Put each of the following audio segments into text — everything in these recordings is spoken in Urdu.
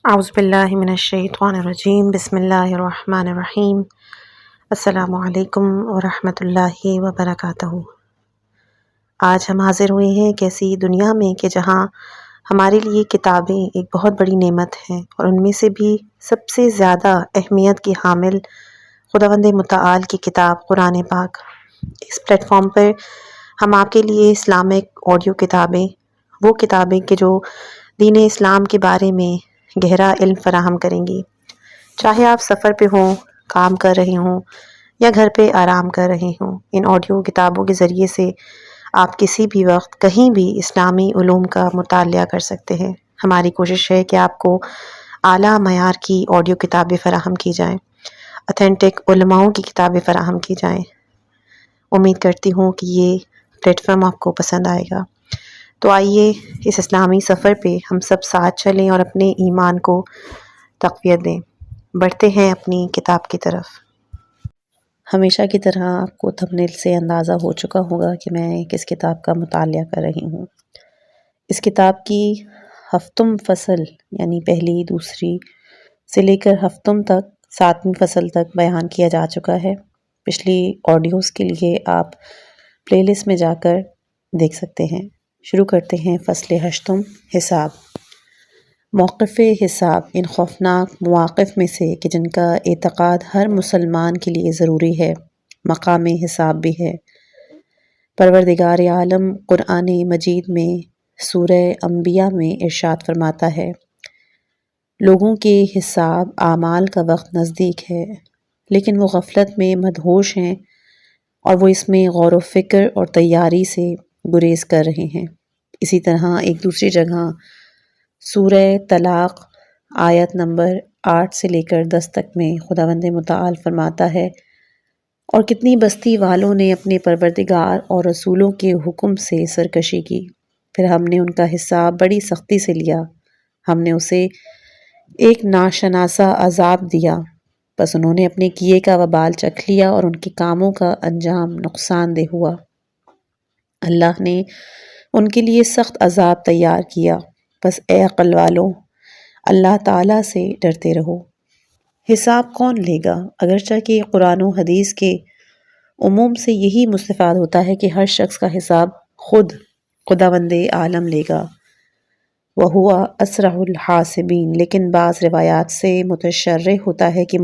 اعوذ باللہ من الشیطان الرجیم بسم اللہ الرحمن الرحیم السلام علیکم ورحمۃ اللہ وبرکاتہ۔ آج ہم حاضر ہوئے ہیں ایک ایسی دنیا میں کہ جہاں ہمارے لیے کتابیں ایک بہت بڑی نعمت ہیں، اور ان میں سے بھی سب سے زیادہ اہمیت کی حامل خداوند متعال کی کتاب قرآن پاک۔ اس پلیٹ فارم پر ہم آپ کے لیے اسلامک آڈیو کتابیں، وہ کتابیں کہ جو دین اسلام کے بارے میں گہرا علم فراہم کریں گی، چاہے آپ سفر پہ ہوں، کام کر رہے ہوں یا گھر پہ آرام کر رہے ہوں۔ ان آڈیو کتابوں کے ذریعے سے آپ کسی بھی وقت کہیں بھی اسلامی علوم کا مطالعہ کر سکتے ہیں۔ ہماری کوشش ہے کہ آپ کو اعلیٰ معیار کی آڈیو کتابیں فراہم کی جائیں، اتھینٹک علماؤں کی کتابیں فراہم کی جائیں۔ امید کرتی ہوں کہ یہ پلیٹ فارم آپ کو پسند آئے گا۔ تو آئیے اس اسلامی سفر پہ ہم سب ساتھ چلیں اور اپنے ایمان کو تقویت دیں۔ بڑھتے ہیں اپنی کتاب کی طرف۔ ہمیشہ کی طرح آپ کو تھمبنیل سے اندازہ ہو چکا ہوگا کہ میں کس کتاب کا مطالعہ کر رہی ہوں۔ اس کتاب کی ہفتم فصل یعنی پہلی، دوسری سے لے کر ہفتم تک، 7ویں فصل تک بیان کیا جا چکا ہے۔ پچھلی آڈیوز کے لیے آپ پلے لسٹ میں جا کر دیکھ سکتے ہیں۔ شروع کرتے ہیں فصل ہشتم، حساب۔ موقف حساب ان خوفناک مواقف میں سے کہ جن کا اعتقاد ہر مسلمان کے لیے ضروری ہے، مقام حساب بھی ہے۔ پروردگار عالم قرآن مجید میں سورہ انبیاء میں ارشاد فرماتا ہے، لوگوں کے حساب اعمال کا وقت نزدیک ہے، لیکن وہ غفلت میں مدہوش ہیں اور وہ اس میں غور و فکر اور تیاری سے گریز کر رہے ہیں۔ اسی طرح ایک دوسری جگہ سورہ طلاق آیت نمبر 8 سے لے کر 10 تک میں خداوند متعال فرماتا ہے، اور کتنی بستی والوں نے اپنے پروردگار اور رسولوں کے حکم سے سرکشی کی، پھر ہم نے ان کا حساب بڑی سختی سے لیا، ہم نے اسے ایک ناشناسا عذاب دیا، بس انہوں نے اپنے کیے کا وبال چکھ لیا اور ان کے کاموں کا انجام نقصان دہ ہوا۔ اللہ نے ان کے لیے سخت عذاب تیار کیا، بس اے عقل والوں، اللہ تعالیٰ سے ڈرتے رہو۔ حساب کون لے گا؟ اگرچہ کہ قرآن و حدیث کے عموم سے یہی مستفاد ہوتا ہے کہ ہر شخص کا حساب خود خداوند عالم لے گا، وَهُوَ أَسْرَعُ الْحَاسِبِينَ، لیکن بعض روایات سے متشرح ہوتا ہے کہ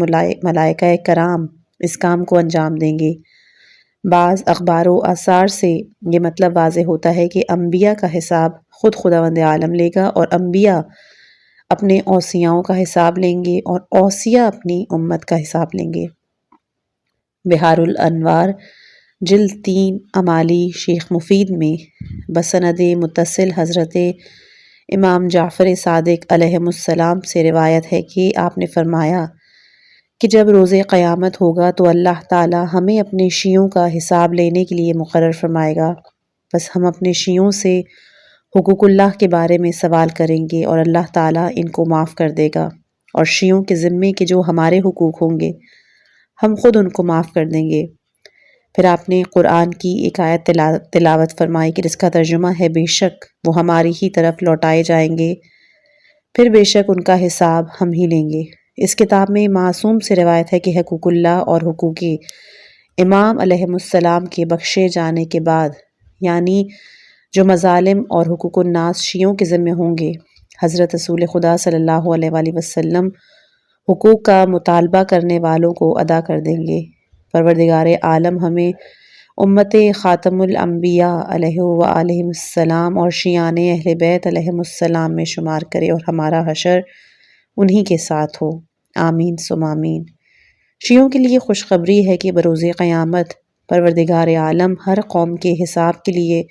ملائکہ کرام اس کام کو انجام دیں گے۔ بعض اخبار و آثار سے یہ مطلب واضح ہوتا ہے کہ انبیاء کا حساب خود خداوند عالم لے گا، اور انبیاء اپنے اوصیاؤں کا حساب لیں گے اور اوصیاء اپنی امت کا حساب لیں گے۔ بحار الانوار جلد 3 امالی شیخ مفید میں بسند متصل حضرت امام جعفر صادق علیہ السلام سے روایت ہے کہ آپ نے فرمایا کہ جب روز قیامت ہوگا تو اللہ تعالی ہمیں اپنے شیعوں کا حساب لینے کے لیے مقرر فرمائے گا، بس ہم اپنے شیعوں سے حقوق اللہ کے بارے میں سوال کریں گے اور اللہ تعالیٰ ان کو معاف کر دے گا، اور شیعوں کے ذمے کے جو ہمارے حقوق ہوں گے ہم خود ان کو معاف کر دیں گے۔ پھر آپ نے قرآن کی ایک آیت تلاوت فرمائی کہ جس کا ترجمہ ہے، بے شک وہ ہماری ہی طرف لوٹائے جائیں گے، پھر بے شک ان کا حساب ہم ہی لیں گے۔ اس کتاب میں معصوم سے روایت ہے کہ حقوق اللہ اور حقوق امام علیہ السلام کے بخشے جانے کے بعد، یعنی جو مظالم اور حقوق الناس شیعوں کے ذمہ ہوں گے، حضرت رسول خدا صلی اللہ علیہ وآلہ وسلم حقوق کا مطالبہ کرنے والوں کو ادا کر دیں گے۔ پروردگار عالم ہمیں امت خاتم الانبیاء علیہ وآلہ السلام اور شیعان اہل بیت علیہ السلام میں شمار کرے اور ہمارا حشر انہی کے ساتھ ہو، آمین ثم آمین۔ شیعوں کے لیے خوشخبری ہے کہ بروز قیامت پروردگار عالم ہر قوم کے حساب کے لیے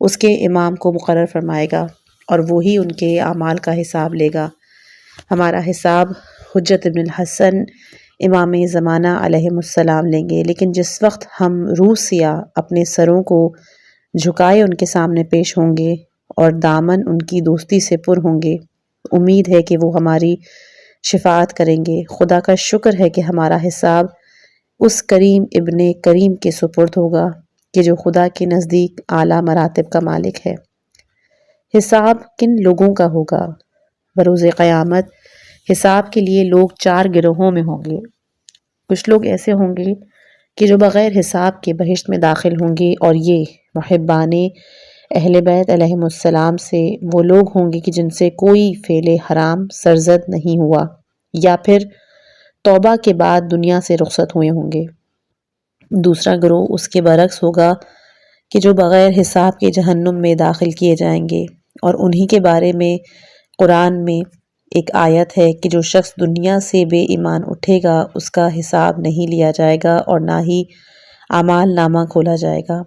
اس کے امام کو مقرر فرمائے گا، اور وہی ان کے اعمال کا حساب لے گا۔ ہمارا حساب حجت ابن الحسن امام زمانہ علیہ السلام لیں گے، لیکن جس وقت ہم روح سیاہ اپنے سروں کو جھکائے ان کے سامنے پیش ہوں گے اور دامن ان کی دوستی سے پر ہوں گے، امید ہے کہ وہ ہماری شفاعت کریں گے۔ خدا کا شکر ہے کہ ہمارا حساب اس کریم ابن کریم کے سپرد ہوگا کہ جو خدا کے نزدیک اعلیٰ مراتب کا مالک ہے۔ حساب کن لوگوں کا ہوگا؟ بروز قیامت حساب کے لیے لوگ 4 گروہوں میں ہوں گے۔ کچھ لوگ ایسے ہوں گے کہ جو بغیر حساب کے بہشت میں داخل ہوں گے، اور یہ محبان اہل بیت علیہم السلام سے وہ لوگ ہوں گے کہ جن سے کوئی فعل حرام سرزد نہیں ہوا یا پھر توبہ کے بعد دنیا سے رخصت ہوئے ہوں گے۔ دوسرا گروہ اس کے برعکس ہوگا کہ جو بغیر حساب کے جہنم میں داخل کیے جائیں گے، اور انہی کے بارے میں قرآن میں ایک آیت ہے کہ جو شخص دنیا سے بے ایمان اٹھے گا اس کا حساب نہیں لیا جائے گا اور نہ ہی اعمال نامہ کھولا جائے گا۔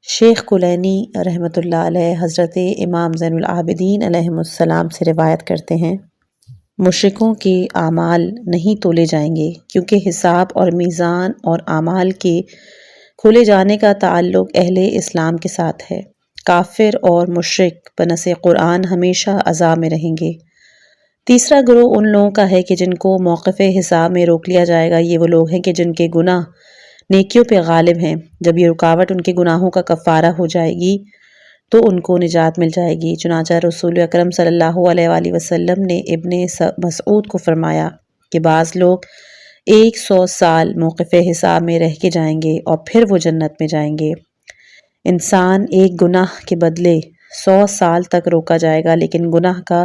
شیخ کلینی رحمۃ اللہ علیہ حضرت امام زین العابدین علیہم السلام سے روایت کرتے ہیں، مشرکوں کے اعمال نہیں تولے جائیں گے، کیونکہ حساب اور میزان اور اعمال کے کھولے جانے کا تعلق اہل اسلام کے ساتھ ہے۔ کافر اور مشرک بنص قرآن ہمیشہ عذاب میں رہیں گے۔ تیسرا گروہ ان لوگوں کا ہے کہ جن کو موقف حساب میں روک لیا جائے گا۔ یہ وہ لوگ ہیں کہ جن کے گناہ نیکیوں پہ غالب ہیں۔ جب یہ رکاوٹ ان کے گناہوں کا کفارہ ہو جائے گی تو ان کو نجات مل جائے گی۔ چنانچہ رسول اکرم صلی اللہ علیہ وآلہ وسلم نے ابن مسعود کو فرمایا کہ بعض لوگ 100 سال موقف حساب میں رہ کے جائیں گے اور پھر وہ جنت میں جائیں گے۔ انسان ایک گناہ کے بدلے 100 سال تک روکا جائے گا، لیکن گناہ کا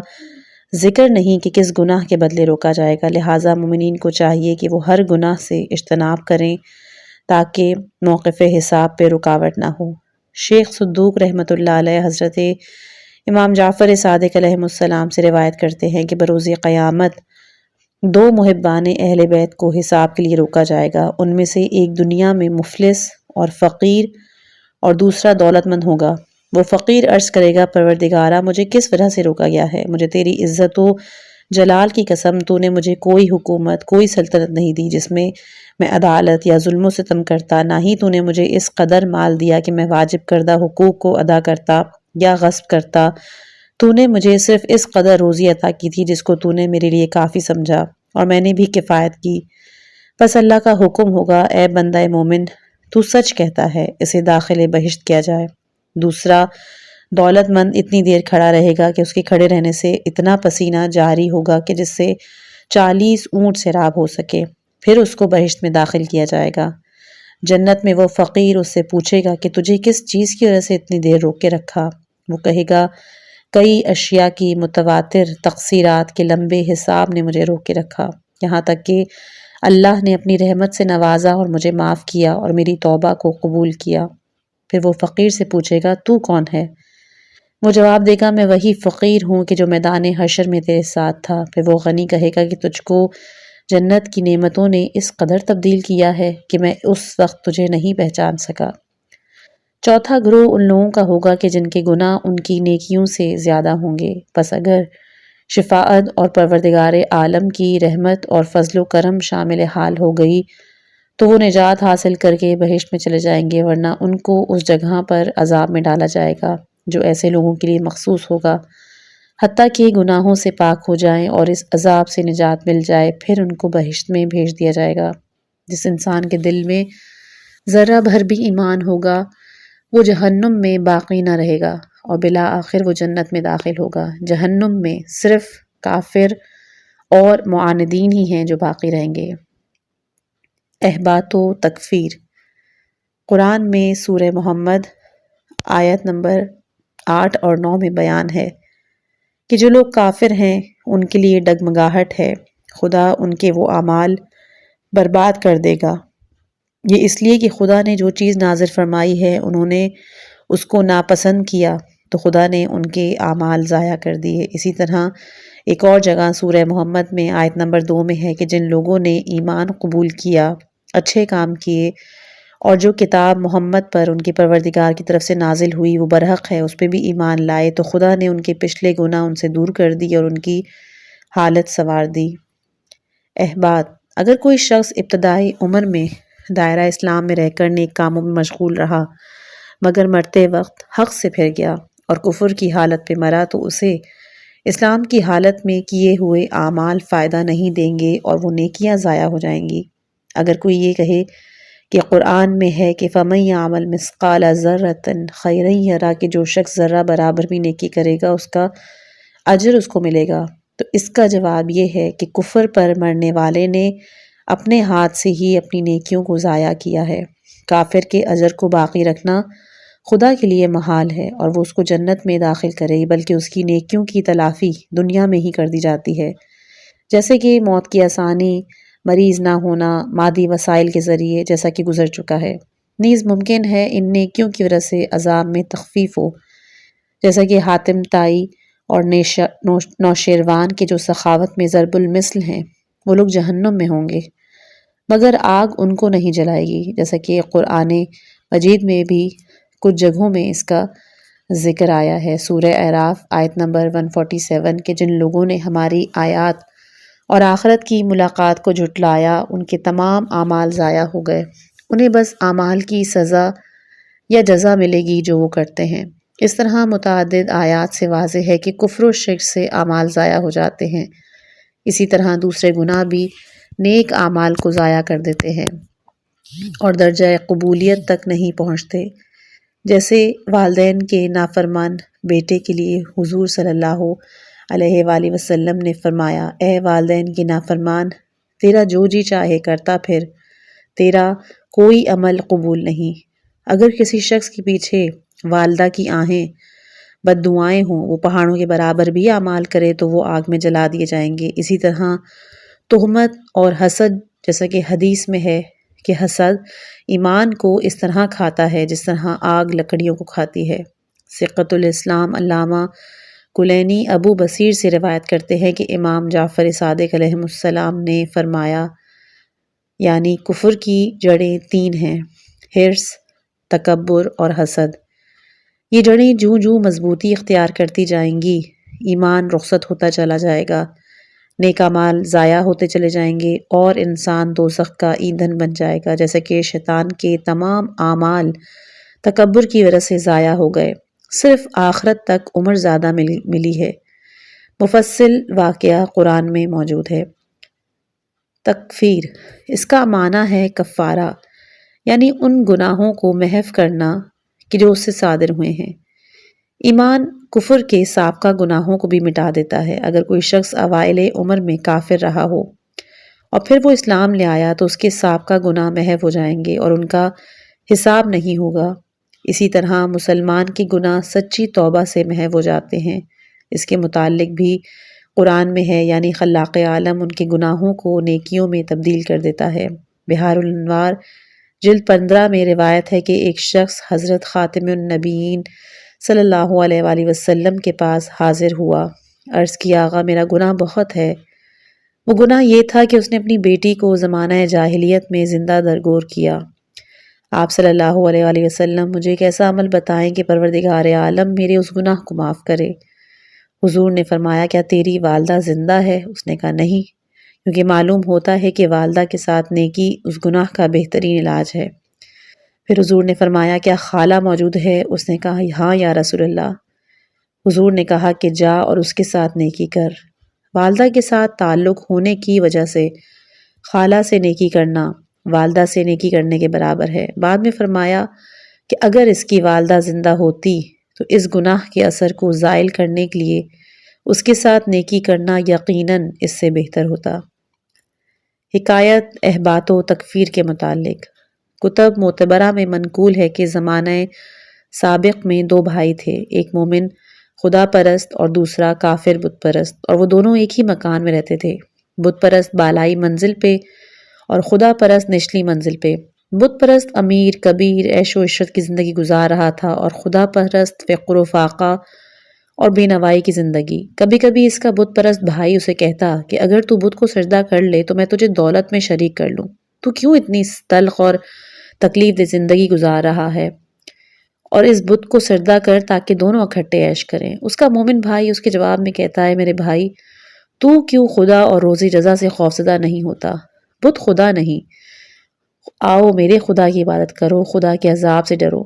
ذکر نہیں کہ کس گناہ کے بدلے روکا جائے گا۔ لہٰذا مومنین کو چاہیے کہ وہ ہر گناہ سے اجتناب کریں تاکہ موقف حساب پہ رکاوٹ نہ ہو۔ شیخ صدوق رحمۃ اللہ علیہ حضرت امام جعفر صادق علیہ السلام سے روایت کرتے ہیں کہ بروز قیامت 2 محبان اہل بیت کو حساب کے لیے روکا جائے گا۔ ان میں سے ایک دنیا میں مفلس اور فقیر اور دوسرا دولت مند ہوگا۔ وہ فقیر عرض کرے گا، پروردگارا مجھے کس وجہ سے روکا گیا ہے؟ مجھے تیری عزت و جلال کی قسم، تو نے مجھے کوئی حکومت، کوئی سلطنت نہیں دی جس میں میں عدالت یا ظلم و ستم کرتا، نہ ہی تو نے مجھے اس قدر مال دیا کہ میں واجب کردہ حقوق کو ادا کرتا یا غصب کرتا۔ تو نے مجھے صرف اس قدر روزی عطا کی تھی جس کو تو نے میرے لیے کافی سمجھا، اور میں نے بھی کفایت کی۔ بس اللہ کا حکم ہوگا، اے بندہ مومن، تو سچ کہتا ہے، اسے داخل بہشت کیا جائے۔ دوسرا دولت مند اتنی دیر کھڑا رہے گا کہ اس کے کھڑے رہنے سے اتنا پسینہ جاری ہوگا کہ جس سے 40 اونٹ سیراب ہو سکے، پھر اس کو بہشت میں داخل کیا جائے گا۔ جنت میں وہ فقیر اس سے پوچھے گا کہ تجھے کس چیز کی وجہ سے اتنی دیر روک کے رکھا؟ وہ کہے گا، کئی اشیاء کی متواتر تقصیرات کے لمبے حساب نے مجھے روک کے رکھا، یہاں تک کہ اللہ نے اپنی رحمت سے نوازا اور مجھے معاف کیا اور میری توبہ کو قبول کیا۔ پھر وہ فقیر سے پوچھے گا، تو کون ہے؟ وہ جواب دے گا، میں وہی فقیر ہوں کہ جو میدان حشر میں تیرے ساتھ تھا۔ پھر وہ غنی کہے گا کہ تجھ کو جنت کی نعمتوں نے اس قدر تبدیل کیا ہے کہ میں اس وقت تجھے نہیں پہچان سکا۔ چوتھا گروہ ان لوگوں کا ہوگا کہ جن کے گناہ ان کی نیکیوں سے زیادہ ہوں گے، بس اگر شفاعت اور پروردگار عالم کی رحمت اور فضل و کرم شامل حال ہو گئی تو وہ نجات حاصل کر کے بہشت میں چلے جائیں گے، ورنہ ان کو اس جگہ پر عذاب میں ڈالا جائے گا جو ایسے لوگوں کے لیے مخصوص ہوگا، حتیٰ کہ گناہوں سے پاک ہو جائیں اور اس عذاب سے نجات مل جائے، پھر ان کو بہشت میں بھیج دیا جائے گا۔ جس انسان کے دل میں ذرہ بھر بھی ایمان ہوگا وہ جہنم میں باقی نہ رہے گا اور بالآخر وہ جنت میں داخل ہوگا۔ جہنم میں صرف کافر اور معاندین ہی ہیں جو باقی رہیں گے۔ احباط و تکفیر۔ قرآن میں سورہ محمد آیت نمبر 8 اور 9 میں بیان ہے کہ جو لوگ کافر ہیں ان کے لیے ڈگمگاہٹ ہے، خدا ان کے وہ اعمال برباد کر دے گا۔ یہ اس لیے کہ خدا نے جو چیز نازل فرمائی ہے انہوں نے اس کو ناپسند کیا تو خدا نے ان کے اعمال ضائع کر دیے۔ اسی طرح ایک اور جگہ سورہ محمد میں آیت نمبر 2 میں ہے کہ جن لوگوں نے ایمان قبول کیا، اچھے کام کیے، اور جو کتاب محمد پر ان کے پروردگار کی طرف سے نازل ہوئی وہ برحق ہے اس پہ بھی ایمان لائے، تو خدا نے ان کے پچھلے گناہ ان سے دور کر دی اور ان کی حالت سنوار دی۔ احباط۔ اگر کوئی شخص ابتدائی عمر میں دائرہ اسلام میں رہ کر نیک کاموں میں مشغول رہا مگر مرتے وقت حق سے پھر گیا اور کفر کی حالت پہ مرا تو اسے اسلام کی حالت میں کیے ہوئے اعمال فائدہ نہیں دیں گے اور وہ نیکیاں ضائع ہو جائیں گی۔ اگر کوئی یہ کہے کہ قرآن میں ہے کہ فَمَن يَعْمَلْ مِثْقَالَ ذَرَّةٍ خَيْرًا يَرَهُ، کہ جو شخص ذرہ برابر بھی نیکی کرے گا اس کا اجر اس کو ملے گا، تو اس کا جواب یہ ہے کہ کفر پر مرنے والے نے اپنے ہاتھ سے ہی اپنی نیکیوں کو ضائع کیا ہے۔ کافر کے اجر کو باقی رکھنا خدا کے لیے محال ہے اور وہ اس کو جنت میں داخل کرے، بلکہ اس کی نیکیوں کی تلافی دنیا میں ہی کر دی جاتی ہے، جیسے کہ موت کی آسانی، مریض نہ ہونا، مادی وسائل کے ذریعے، جیسا کہ گزر چکا ہے۔ نیز ممکن ہے ان نیکیوں کی وجہ سے عذاب میں تخفیف ہو، جیسا کہ حاتم طائی اور نوشیروان کے جو سخاوت میں ضرب المثل ہیں، وہ لوگ جہنم میں ہوں گے، مگر آگ ان کو نہیں جلائے گی، جیسا کہ قرآن مجید میں بھی کچھ جگہوں میں اس کا ذکر آیا ہے۔ سورہ اعراف آیت نمبر 147 کہ جن لوگوں نے ہماری آیات اور آخرت کی ملاقات کو جھٹلایا، ان کے تمام اعمال ضائع ہو گئے، انہیں بس اعمال کی سزا یا جزا ملے گی جو وہ کرتے ہیں۔ اس طرح متعدد آیات سے واضح ہے کہ کفر و شرک سے اعمال ضائع ہو جاتے ہیں۔ اسی طرح دوسرے گناہ بھی نیک اعمال کو ضائع کر دیتے ہیں اور درجہ قبولیت تک نہیں پہنچتے، جیسے والدین کے نافرمان بیٹے کے لیے حضور صلی اللہ علیہ وآلہ وسلم نے فرمایا، اے والدین کے نافرمان، تیرا جو جی چاہے کرتا پھر، تیرا کوئی عمل قبول نہیں۔ اگر کسی شخص کے پیچھے والدہ کی آہیں بد دعائیں ہوں، وہ پہاڑوں کے برابر بھی اعمال کرے تو وہ آگ میں جلا دیے جائیں گے۔ اسی طرح تہمت اور حسد، جیسا کہ حدیث میں ہے کہ حسد ایمان کو اس طرح کھاتا ہے جس طرح آگ لکڑیوں کو کھاتی ہے۔ ثقۃ الاسلام علامہ کلینی ابو بصیر سے روایت کرتے ہیں کہ امام جعفر صادق علیہ السلام نے فرمایا، یعنی کفر کی جڑیں 3 ہیں: حرص، تکبر اور حسد۔ یہ جڑیں جوں جوں مضبوطی اختیار کرتی جائیں گی، ایمان رخصت ہوتا چلا جائے گا، نیک اعمال ضائع ہوتے چلے جائیں گے اور انسان دوزخ کا ایندھن بن جائے گا، جیسے کہ شیطان کے تمام اعمال تکبر کی وجہ سے ضائع ہو گئے، صرف آخرت تک عمر زیادہ ملی ہے۔ مفصل واقعہ قرآن میں موجود ہے۔ تکفیر، اس کا معنی ہے کفارہ، یعنی ان گناہوں کو محو کرنا کہ جو اس سے صادر ہوئے ہیں۔ ایمان کفر کے سابقہ گناہوں کو بھی مٹا دیتا ہے۔ اگر کوئی شخص اوائل عمر میں کافر رہا ہو اور پھر وہ اسلام لے آیا تو اس کے سابقہ گناہ محو ہو جائیں گے اور ان کا حساب نہیں ہوگا۔ اسی طرح مسلمان کے گناہ سچی توبہ سے محو ہو جاتے ہیں۔ اس کے متعلق بھی قرآن میں ہے، یعنی خلاق عالم ان کے گناہوں کو نیکیوں میں تبدیل کر دیتا ہے۔ بحار الانوار جلد 15 میں روایت ہے کہ ایک شخص حضرت خاتم النبیین صلی اللہ علیہ وآلہ وسلم کے پاس حاضر ہوا۔ عرض کیا، آقا میرا گناہ بہت ہے۔ وہ گناہ یہ تھا کہ اس نے اپنی بیٹی کو زمانہ جاہلیت میں زندہ درگور کیا۔ آپ صلی اللہ علیہ وآلہ وسلم مجھے ایک ایسا عمل بتائیں کہ پروردگار عالم میرے اس گناہ کو معاف کرے۔ حضور نے فرمایا، کیا تیری والدہ زندہ ہے؟ اس نے کہا نہیں، کیونکہ معلوم ہوتا ہے کہ والدہ کے ساتھ نیکی اس گناہ کا بہترین علاج ہے۔ پھر حضور نے فرمایا، کیا خالہ موجود ہے؟ اس نے کہا ہاں یا رسول اللہ۔ حضور نے کہا کہ جا اور اس کے ساتھ نیکی کر۔ والدہ کے ساتھ تعلق ہونے کی وجہ سے خالہ سے نیکی کرنا والدہ سے نیکی کرنے کے برابر ہے۔ بعد میں فرمایا کہ اگر اس کی والدہ زندہ ہوتی تو اس گناہ کے اثر کو زائل کرنے کے لیے اس کے ساتھ نیکی کرنا یقیناً اس سے بہتر ہوتا۔ حکایت احباط و تکفیر کے متعلق کتب معتبرہ میں منقول ہے کہ زمانہ سابق میں 2 بھائی تھے، ایک مومن خدا پرست اور دوسرا کافر بت پرست، اور وہ دونوں ایک ہی مکان میں رہتے تھے۔ بت پرست بالائی منزل پہ اور خدا پرست نچلی منزل پہ۔ بت پرست امیر کبیر عیش و عشرت کی زندگی گزار رہا تھا اور خدا پرست فقر و فاقہ اور بے نوائی کی زندگی۔ کبھی کبھی اس کا بت پرست بھائی اسے کہتا کہ اگر تو بت کو سجدہ کر لے تو میں تجھے دولت میں شریک کر لوں، تو کیوں اتنی تلخ اور تکلیف دہ زندگی گزار رہا ہے، اور اس بت کو سجدہ کر تاکہ دونوں اکٹھے عیش کریں۔ اس کا مومن بھائی اس کے جواب میں کہتا ہے، میرے بھائی تو کیوں خدا اور روزی جزا سے خوفزدہ نہیں ہوتا؟ بت خدا نہیں، آؤ میرے خدا کی عبادت کرو، خدا کے عذاب سے ڈرو۔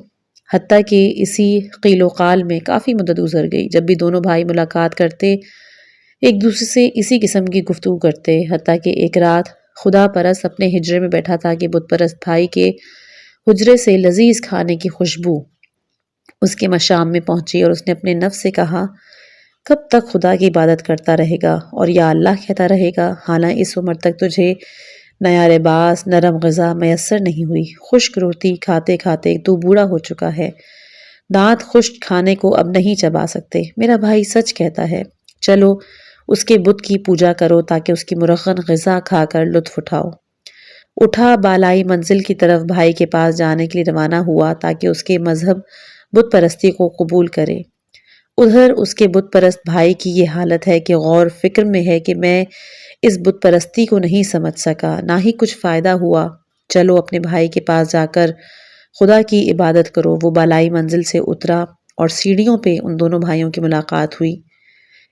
حتیٰ کہ اسی قیل و قال میں کافی مدت گزر گئی۔ جب بھی دونوں بھائی ملاقات کرتے ایک دوسرے سے اسی قسم کی گفتگو کرتے، حتیٰ کہ ایک رات خدا پرست اپنے حجرے میں بیٹھا تھا کہ بت پرست بھائی کے حجرے سے لذیذ کھانے کی خوشبو اس کے مشام میں پہنچی اور اس نے اپنے نفس سے کہا، کب تک خدا کی عبادت کرتا رہے گا اور یا اللہ کہتا رہے گا، حالانکہ اس عمر تک تجھے نیا لباس، نرم غذا میسر نہیں ہوئی، خشک روٹی کھاتے کھاتے تو بوڑھا ہو چکا ہے، دانت خشک کھانے کو اب نہیں چبا سکتے۔ میرا بھائی سچ کہتا ہے، چلو اس کے بت کی پوجا کرو تاکہ اس کی مرغن غذا کھا کر لطف اٹھاؤ۔ اٹھا بالائی منزل کی طرف بھائی کے پاس جانے کے لیے روانہ ہوا تاکہ اس کے مذہب بت پرستی کو قبول کرے۔ ادھر اس کے بت پرست بھائی کی یہ حالت ہے کہ غور فکر میں ہے کہ میں اس بت پرستی کو نہیں سمجھ سکا، نہ ہی کچھ فائدہ ہوا، چلو اپنے بھائی کے پاس جا کر خدا کی عبادت کرو۔ وہ بالائی منزل سے اترا اور سیڑھیوں پہ ان دونوں بھائیوں کی ملاقات ہوئی،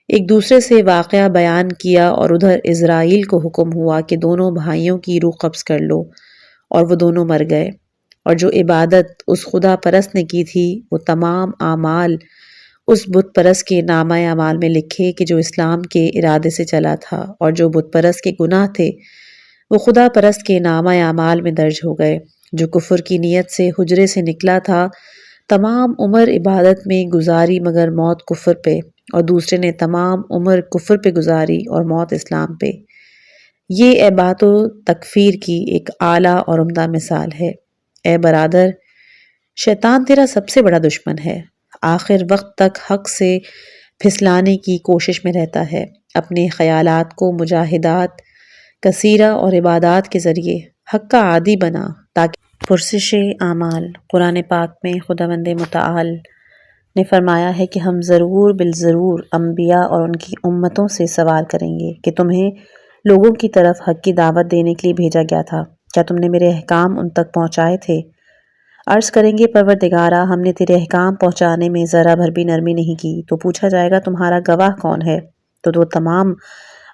ایک دوسرے سے واقعہ بیان کیا اور ادھر اسرائیل کو حکم ہوا کہ دونوں بھائیوں کی روح قبض کر لو، اور وہ دونوں مر گئے، اور جو عبادت اس خدا پرست نے کی تھی وہ تمام اعمال اس بت پرست کے نامہ اعمال میں لکھے کہ جو اسلام کے ارادے سے چلا تھا، اور جو بت پرست کے گناہ تھے وہ خدا پرست کے نامہ اعمال میں درج ہو گئے۔ جو کفر کی نیت سے حجرے سے نکلا تھا تمام عمر عبادت میں گزاری مگر موت کفر پہ، اور دوسرے نے تمام عمر کفر پہ گزاری اور موت اسلام پہ۔ یہ احباط و تکفیر کی ایک اعلیٰ اور عمدہ مثال ہے۔ اے برادر، شیطان تیرا سب سے بڑا دشمن ہے، آخر وقت تک حق سے پھسلانے کی کوشش میں رہتا ہے۔ اپنے خیالات کو مجاہدات کثیرہ اور عبادات کے ذریعے حق کا عادی بنا تاکہ پرسش اعمال۔ قرآن پاک میں خداوند متعال نے فرمایا ہے کہ ہم ضرور بالضرور انبیاء اور ان کی امتوں سے سوال کریں گے کہ تمہیں لوگوں کی طرف حق کی دعوت دینے کے لیے بھیجا گیا تھا، کیا تم نے میرے احکام ان تک پہنچائے تھے؟ عرض کریں گے پروردگارا، ہم نے تیرے احکام پہنچانے میں ذرا بھر بھی نرمی نہیں کی۔ تو پوچھا جائے گا تمہارا گواہ کون ہے؟ تو وہ تمام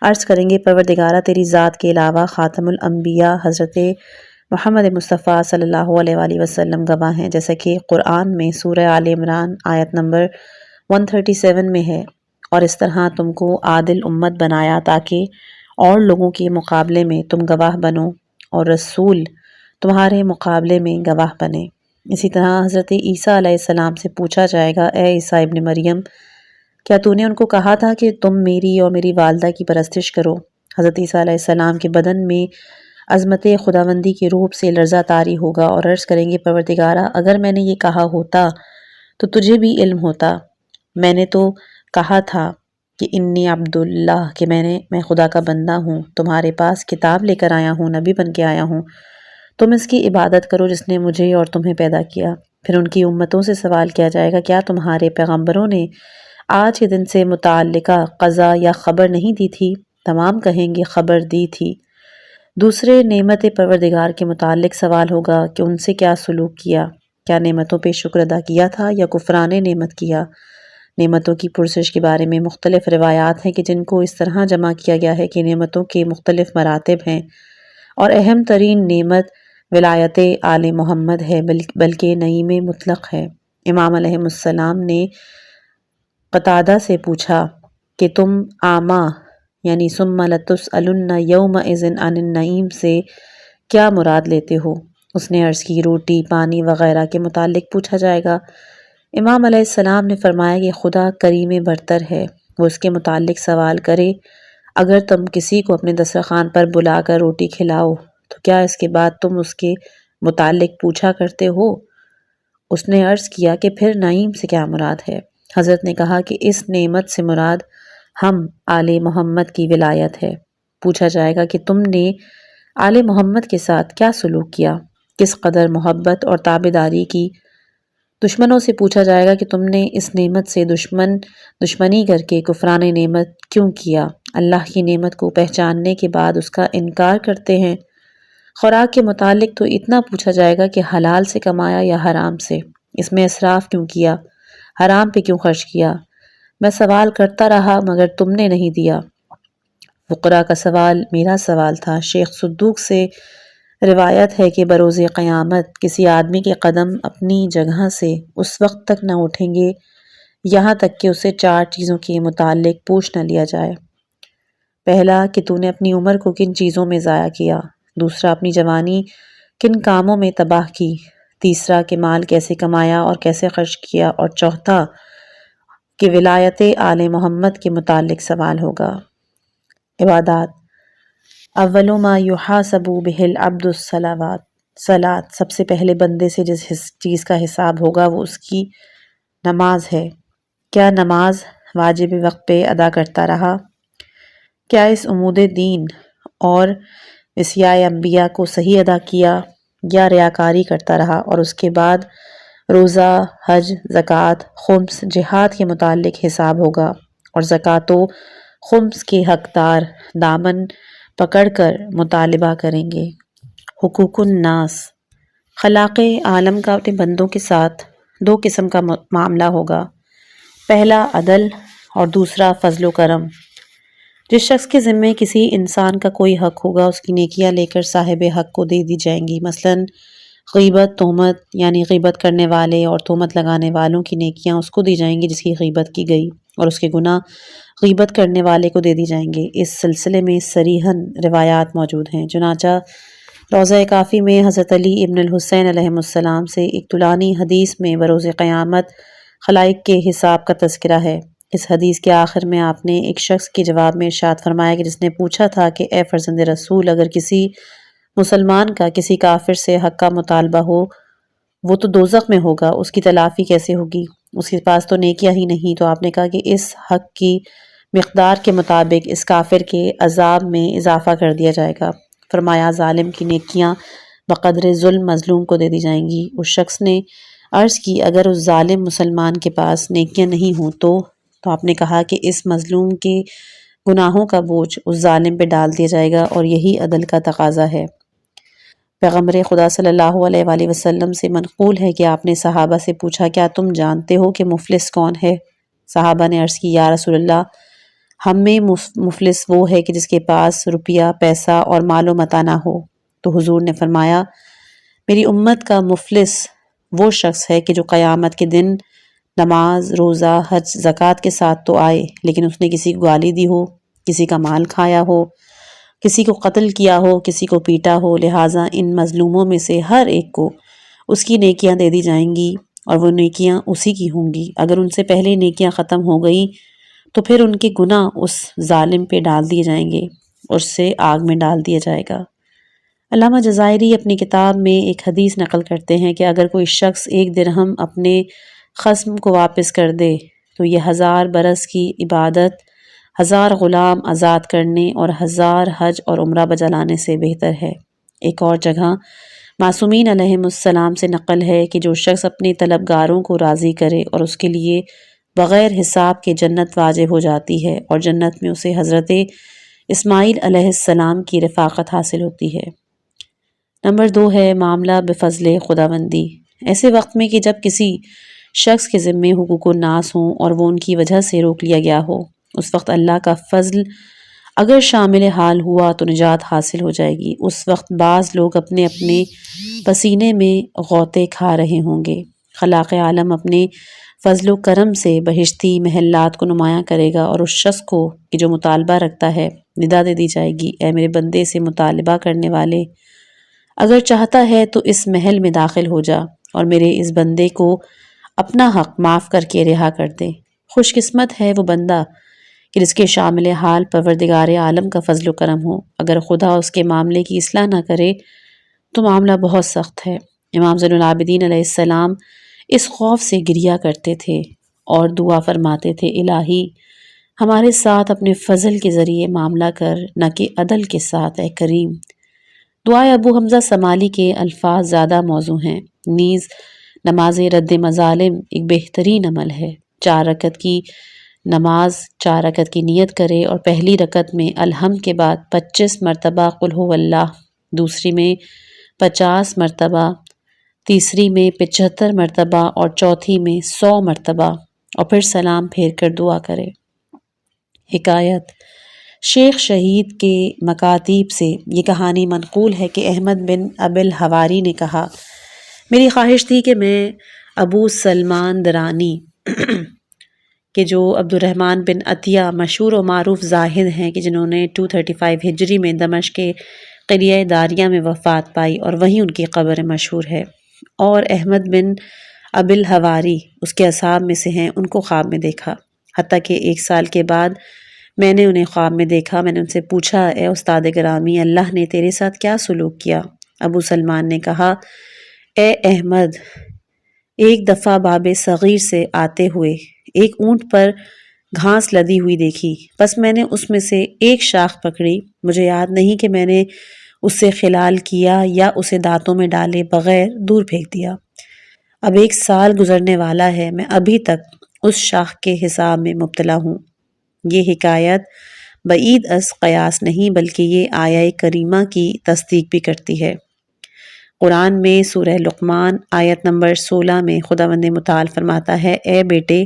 عرض کریں گے پروردگارا، تیری ذات کے علاوہ خاتم الانبیاء حضرت محمد مصطفیٰ صلی اللہ علیہ وآلہ وسلم گواہ ہیں، جیسا کہ قرآن میں سورہ آل عمران آیت نمبر 137 میں ہے، اور اس طرح تم کو عادل امت بنایا تاکہ اور لوگوں کے مقابلے میں تم گواہ بنو اور رسول تمہارے مقابلے میں گواہ بنے۔ اسی طرح حضرت عیسیٰ علیہ السلام سے پوچھا جائے گا، اے عیسیٰ ابن مریم، کیا تو نے ان کو کہا تھا کہ تم میری اور میری والدہ کی پرستش کرو؟ حضرت عیسیٰ علیہ السلام کے بدن میں عظمت خداوندی کے روپ سے لرزہ طاری ہوگا اور عرض کریں گے پروردگارا، اگر میں نے یہ کہا ہوتا تو تجھے بھی علم ہوتا، میں نے تو کہا تھا کہ انی عبداللہ، کہ میں خدا کا بندہ ہوں، تمہارے پاس کتاب لے کر آیا ہوں، نبی بن کے آیا ہوں، تم اس کی عبادت کرو جس نے مجھے اور تمہیں پیدا کیا۔ پھر ان کی امتوں سے سوال کیا جائے گا، کیا تمہارے پیغمبروں نے آج کے دن سے متعلقہ قضا یا خبر نہیں دی تھی؟ تمام کہیں گے خبر دی تھی۔ دوسرے نعمت پروردگار کے متعلق سوال ہوگا کہ ان سے کیا سلوک کیا، کیا نعمتوں پہ شکر ادا کیا تھا یا کفران نعمت کیا؟ نعمتوں کی پرسش کے بارے میں مختلف روایات ہیں کہ جن کو اس طرح جمع کیا گیا ہے کہ نعمتوں کے مختلف مراتب ہیں، اور اہم ترین نعمت ولایت آل محمد ہے، بلکہ نعیم مطلق ہے۔ امام علیہ السلام نے قتادہ سے پوچھا کہ تم آما یعنی ثم لتسألن یومئذ عن النعیم سے کیا مراد لیتے ہو؟ اس نے عرض کی روٹی پانی وغیرہ کے متعلق پوچھا جائے گا۔ امام علیہ السلام نے فرمایا کہ خدا کریم برتر ہے، وہ اس کے متعلق سوال کرے، اگر تم کسی کو اپنے دسترخوان پر بلا کر روٹی کھلاؤ تو کیا اس کے بعد تم اس کے متعلق پوچھا کرتے ہو؟ اس نے عرض کیا کہ پھر نعیم سے کیا مراد ہے؟ حضرت نے کہا کہ اس نعمت سے مراد ہم آل محمد کی ولایت ہے۔ پوچھا جائے گا کہ تم نے آل محمد کے ساتھ کیا سلوک کیا، کس قدر محبت اور تابعداری کی؟ دشمنوں سے پوچھا جائے گا کہ تم نے اس نعمت سے دشمنی کر کے کفران نعمت کیوں کیا؟ اللہ کی نعمت کو پہچاننے کے بعد اس کا انکار کرتے ہیں۔ خوراک کے متعلق تو اتنا پوچھا جائے گا کہ حلال سے کمایا یا حرام سے، اس میں اسراف کیوں کیا، حرام پہ کیوں خرچ کیا؟ میں سوال کرتا رہا مگر تم نے نہیں دیا۔ فقراء کا سوال میرا سوال تھا۔ شیخ صدوق سے روایت ہے کہ بروز قیامت کسی آدمی کے قدم اپنی جگہ سے اس وقت تک نہ اٹھیں گے یہاں تک کہ اسے 4 چیزوں کے متعلق پوچھ نہ لیا جائے۔ پہلا کہ تو نے اپنی عمر کو کن چیزوں میں ضائع کیا، دوسرا اپنی جوانی کن کاموں میں تباہ کی، تیسرا کہ مال کیسے کمایا اور کیسے خرچ کیا، اور چوتھا کہ ولایت آل محمد کے متعلق سوال ہوگا۔ عبادات: اول ما یحاسب بہ العبد الصلاوات، صلاۃ، سب سے پہلے بندے سے جس چیز کا حساب ہوگا وہ اس کی نماز ہے۔ کیا نماز واجب وقت پہ ادا کرتا رہا؟ کیا اس عمود دین اور وصیۂ انبیاء کو صحیح ادا کیا یا ریاکاری کرتا رہا؟ اور اس کے بعد روزہ، حج، زکوٰۃ، خمس، جہاد کے متعلق حساب ہوگا، اور زکوٰۃ و خمس کے حقدار دامن پکڑ کر مطالبہ کریں گے۔ حقوق الناس: خلاق عالم کا اپنے بندوں کے ساتھ دو قسم کا معاملہ ہوگا، پہلا عدل اور دوسرا فضل و کرم۔ جس شخص کے ذمے کسی انسان کا کوئی حق ہوگا اس کی نیکیاں لے کر صاحب حق کو دے دی جائیں گی، مثلاً غیبت، تہمت، یعنی غیبت کرنے والے اور تہمت لگانے والوں کی نیکیاں اس کو دی جائیں گی جس کی غیبت کی گئی، اور اس کے گناہ غیبت کرنے والے کو دے دی جائیں گے۔ اس سلسلے میں صریحاً روایات موجود ہیں، چنانچہ روضہ کافی میں حضرت علی ابن الحسین علیہ السلام سے ایک طولانی حدیث میں بروز قیامت خلائق کے حساب کا تذکرہ ہے۔ اس حدیث کے آخر میں آپ نے ایک شخص کے جواب میں ارشاد فرمایا کہ جس نے پوچھا تھا کہ اے فرزند رسول، اگر کسی مسلمان کا کسی کافر سے حق کا مطالبہ ہو، وہ تو دوزخ میں ہوگا، اس کی تلافی کیسے ہوگی؟ اس کے پاس تو نیکیاں ہی نہیں۔ تو آپ نے کہا کہ اس حق کی مقدار کے مطابق اس کافر کے عذاب میں اضافہ کر دیا جائے گا۔ فرمایا ظالم کی نیکیاں بقدر ظلم مظلوم کو دے دی جائیں گی۔ اس شخص نے عرض کی اگر اس ظالم مسلمان کے پاس نیکیاں نہیں ہوں تو آپ نے کہا کہ اس مظلوم کے گناہوں کا بوجھ اس ظالم پہ ڈال دیا جائے گا، اور یہی عدل کا تقاضا ہے۔ پیغمبر خدا صلی اللہ علیہ وآلہ وسلم سے منقول ہے کہ آپ نے صحابہ سے پوچھا کیا تم جانتے ہو کہ مفلس کون ہے؟ صحابہ نے عرض کی یا رسول اللہ، ہم میں مفلس وہ ہے کہ جس کے پاس روپیہ، پیسہ اور مال و متاع نہ ہو۔ تو حضور نے فرمایا میری امت کا مفلس وہ شخص ہے کہ جو قیامت کے دن نماز، روزہ، حج، زکوٰۃ کے ساتھ تو آئے لیکن اس نے کسی کو گالی دی ہو، کسی کا مال کھایا ہو، کسی کو قتل کیا ہو، کسی کو پیٹا ہو۔ لہٰذا ان مظلوموں میں سے ہر ایک کو اس کی نیکیاں دے دی جائیں گی، اور وہ نیکیاں اسی کی ہوں گی۔ اگر ان سے پہلے نیکیاں ختم ہو گئیں تو پھر ان کے گناہ اس ظالم پہ ڈال دیے جائیں گے اور اس سے آگ میں ڈال دیا جائے گا۔ علامہ جزائری اپنی کتاب میں ایک حدیث نقل کرتے ہیں کہ اگر کوئی شخص 1 درہم اپنے خصم کو واپس کر دے تو یہ 1000 برس کی عبادت، 1000 غلام آزاد کرنے اور 1000 حج اور عمرہ بجلانے سے بہتر ہے۔ ایک اور جگہ معصومین علیہم السلام سے نقل ہے کہ جو شخص اپنے طلبگاروں کو راضی کرے اور اس کے لیے بغیر حساب کے جنت واجب ہو جاتی ہے، اور جنت میں اسے حضرت اسماعیل علیہ السلام کی رفاقت حاصل ہوتی ہے۔ نمبر 2 ہے معاملہ بفضل خداوندی۔ ایسے وقت میں کہ جب کسی شخص کے ذمے حقوق الناس ہوں اور وہ ان کی وجہ سے روک لیا گیا ہو، اس وقت اللہ کا فضل اگر شامل حال ہوا تو نجات حاصل ہو جائے گی۔ اس وقت بعض لوگ اپنے اپنے پسینے میں غوطے کھا رہے ہوں گے۔ خلاق عالم اپنے فضل و کرم سے بہشتی محلات کو نمایاں کرے گا، اور اس شخص کو کہ جو مطالبہ رکھتا ہے ندا دے دی جائے گی اے میرے بندے سے مطالبہ کرنے والے، اگر چاہتا ہے تو اس محل میں داخل ہو جا اور میرے اس بندے کو اپنا حق معاف کر کے رہا کر دے۔ خوش قسمت ہے وہ بندہ کہ جس کے شامل حال پروردگار عالم کا فضل و کرم ہو۔ اگر خدا اس کے معاملے کی اصلاح نہ کرے تو معاملہ بہت سخت ہے۔ امام زین العابدین علیہ السلام اس خوف سے گریا کرتے تھے اور دعا فرماتے تھے الہی ہمارے ساتھ اپنے فضل کے ذریعے معاملہ کر، نہ کہ عدل کے ساتھ اے کریم۔ دعائے ابو حمزہ سمالی کے الفاظ زیادہ موزوں ہیں۔ نیز نماز رد مظالم ایک بہترین عمل ہے۔ 4 رکعت کی نماز 4 رکعت کی نیت کرے اور پہلی رکعت میں الحمد کے بعد 25 مرتبہ قل ہو اللہ، دوسری میں 50 مرتبہ، تیسری میں 75 مرتبہ اور چوتھی میں 100 مرتبہ، اور پھر سلام پھیر کر دعا کرے۔ حکایت: شیخ شہید کے مکاتیب سے یہ کہانی منقول ہے کہ احمد بن ابی الحواری نے کہا میری خواہش تھی کہ میں ابو سلمان درانی کہ جو عبد الرحمن بن عطیہ مشہور و معروف زاہد ہیں کہ جنہوں نے 235 ہجری میں دمشق کے قلعہ داریہ میں وفات پائی اور وہیں ان کی قبر مشہور ہے، اور احمد بن ابی الحواری اس کے اصحاب میں سے ہیں، ان کو خواب میں دیکھا۔ حتیٰ کہ 1 سال کے بعد میں نے انہیں خواب میں دیکھا۔ میں نے ان سے پوچھا، اے استاد گرامی، اللہ نے تیرے ساتھ کیا سلوک کیا؟ ابو سلمان نے کہا، اے احمد، ایک دفعہ باب صغیر سے آتے ہوئے ایک اونٹ پر گھاس لدی ہوئی دیکھی، بس میں نے اس میں سے ایک شاخ پکڑی۔ مجھے یاد نہیں کہ میں نے اس سے خلال کیا یا اسے دانتوں میں ڈالے بغیر دور پھینک دیا۔ اب 1 سال گزرنے والا ہے، میں ابھی تک اس شاخ کے حساب میں مبتلا ہوں۔ یہ حکایت بعید از قیاس نہیں بلکہ یہ آیہ کریمہ کی تصدیق بھی کرتی ہے۔ قرآن میں سورہ لقمان آیت نمبر 16 میں خداوند متعال فرماتا ہے، اے بیٹے،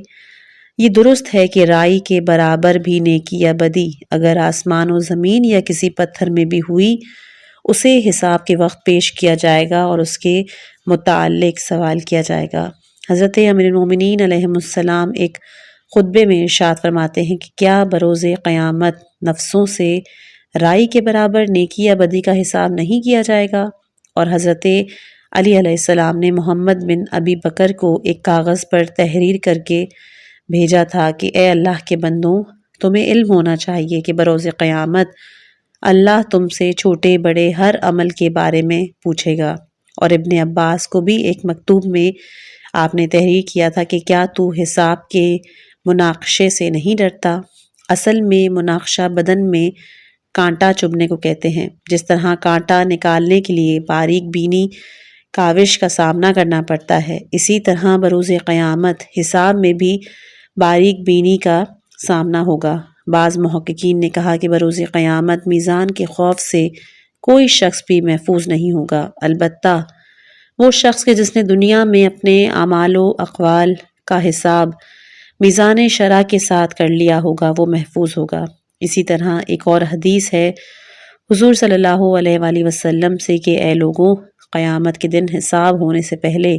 یہ درست ہے کہ رائی کے برابر بھی نیکی یا بدی اگر آسمان و زمین یا کسی پتھر میں بھی ہوئی، اسے حساب کے وقت پیش کیا جائے گا اور اس کے متعلق سوال کیا جائے گا۔ حضرت امیر المومنین علیہ السلام ایک خطبے میں ارشاد فرماتے ہیں کہ کیا بروز قیامت نفسوں سے رائی کے برابر نیکی یا بدی کا حساب نہیں کیا جائے گا؟ اور حضرت علی علیہ السلام نے محمد بن ابی بکر کو ایک کاغذ پر تحریر کر کے بھیجا تھا کہ اے اللہ کے بندوں، تمہیں علم ہونا چاہیے کہ بروز قیامت اللہ تم سے چھوٹے بڑے ہر عمل کے بارے میں پوچھے گا۔ اور ابن عباس کو بھی ایک مکتوب میں آپ نے تحریر کیا تھا کہ کیا تو حساب کے مناقشے سے نہیں ڈرتا؟ اصل میں مناقشہ بدن میں کانٹا چبھنے کو کہتے ہیں۔ جس طرح کانٹا نکالنے کے لیے باریک بینی کاوش کا سامنا کرنا پڑتا ہے، اسی طرح بروز قیامت حساب میں بھی باریک بینی کا سامنا ہوگا۔ بعض محققین نے کہا کہ بروز قیامت میزان کے خوف سے کوئی شخص بھی محفوظ نہیں ہوگا، البتہ وہ شخص کہ جس نے دنیا میں اپنے اعمال و اقوال کا حساب میزان شرع کے ساتھ کر لیا ہوگا، وہ محفوظ ہوگا۔ اسی طرح ایک اور حدیث ہے حضور صلی اللہ علیہ وآلہ وسلم سے کہ اے لوگوں، قیامت کے دن حساب ہونے سے پہلے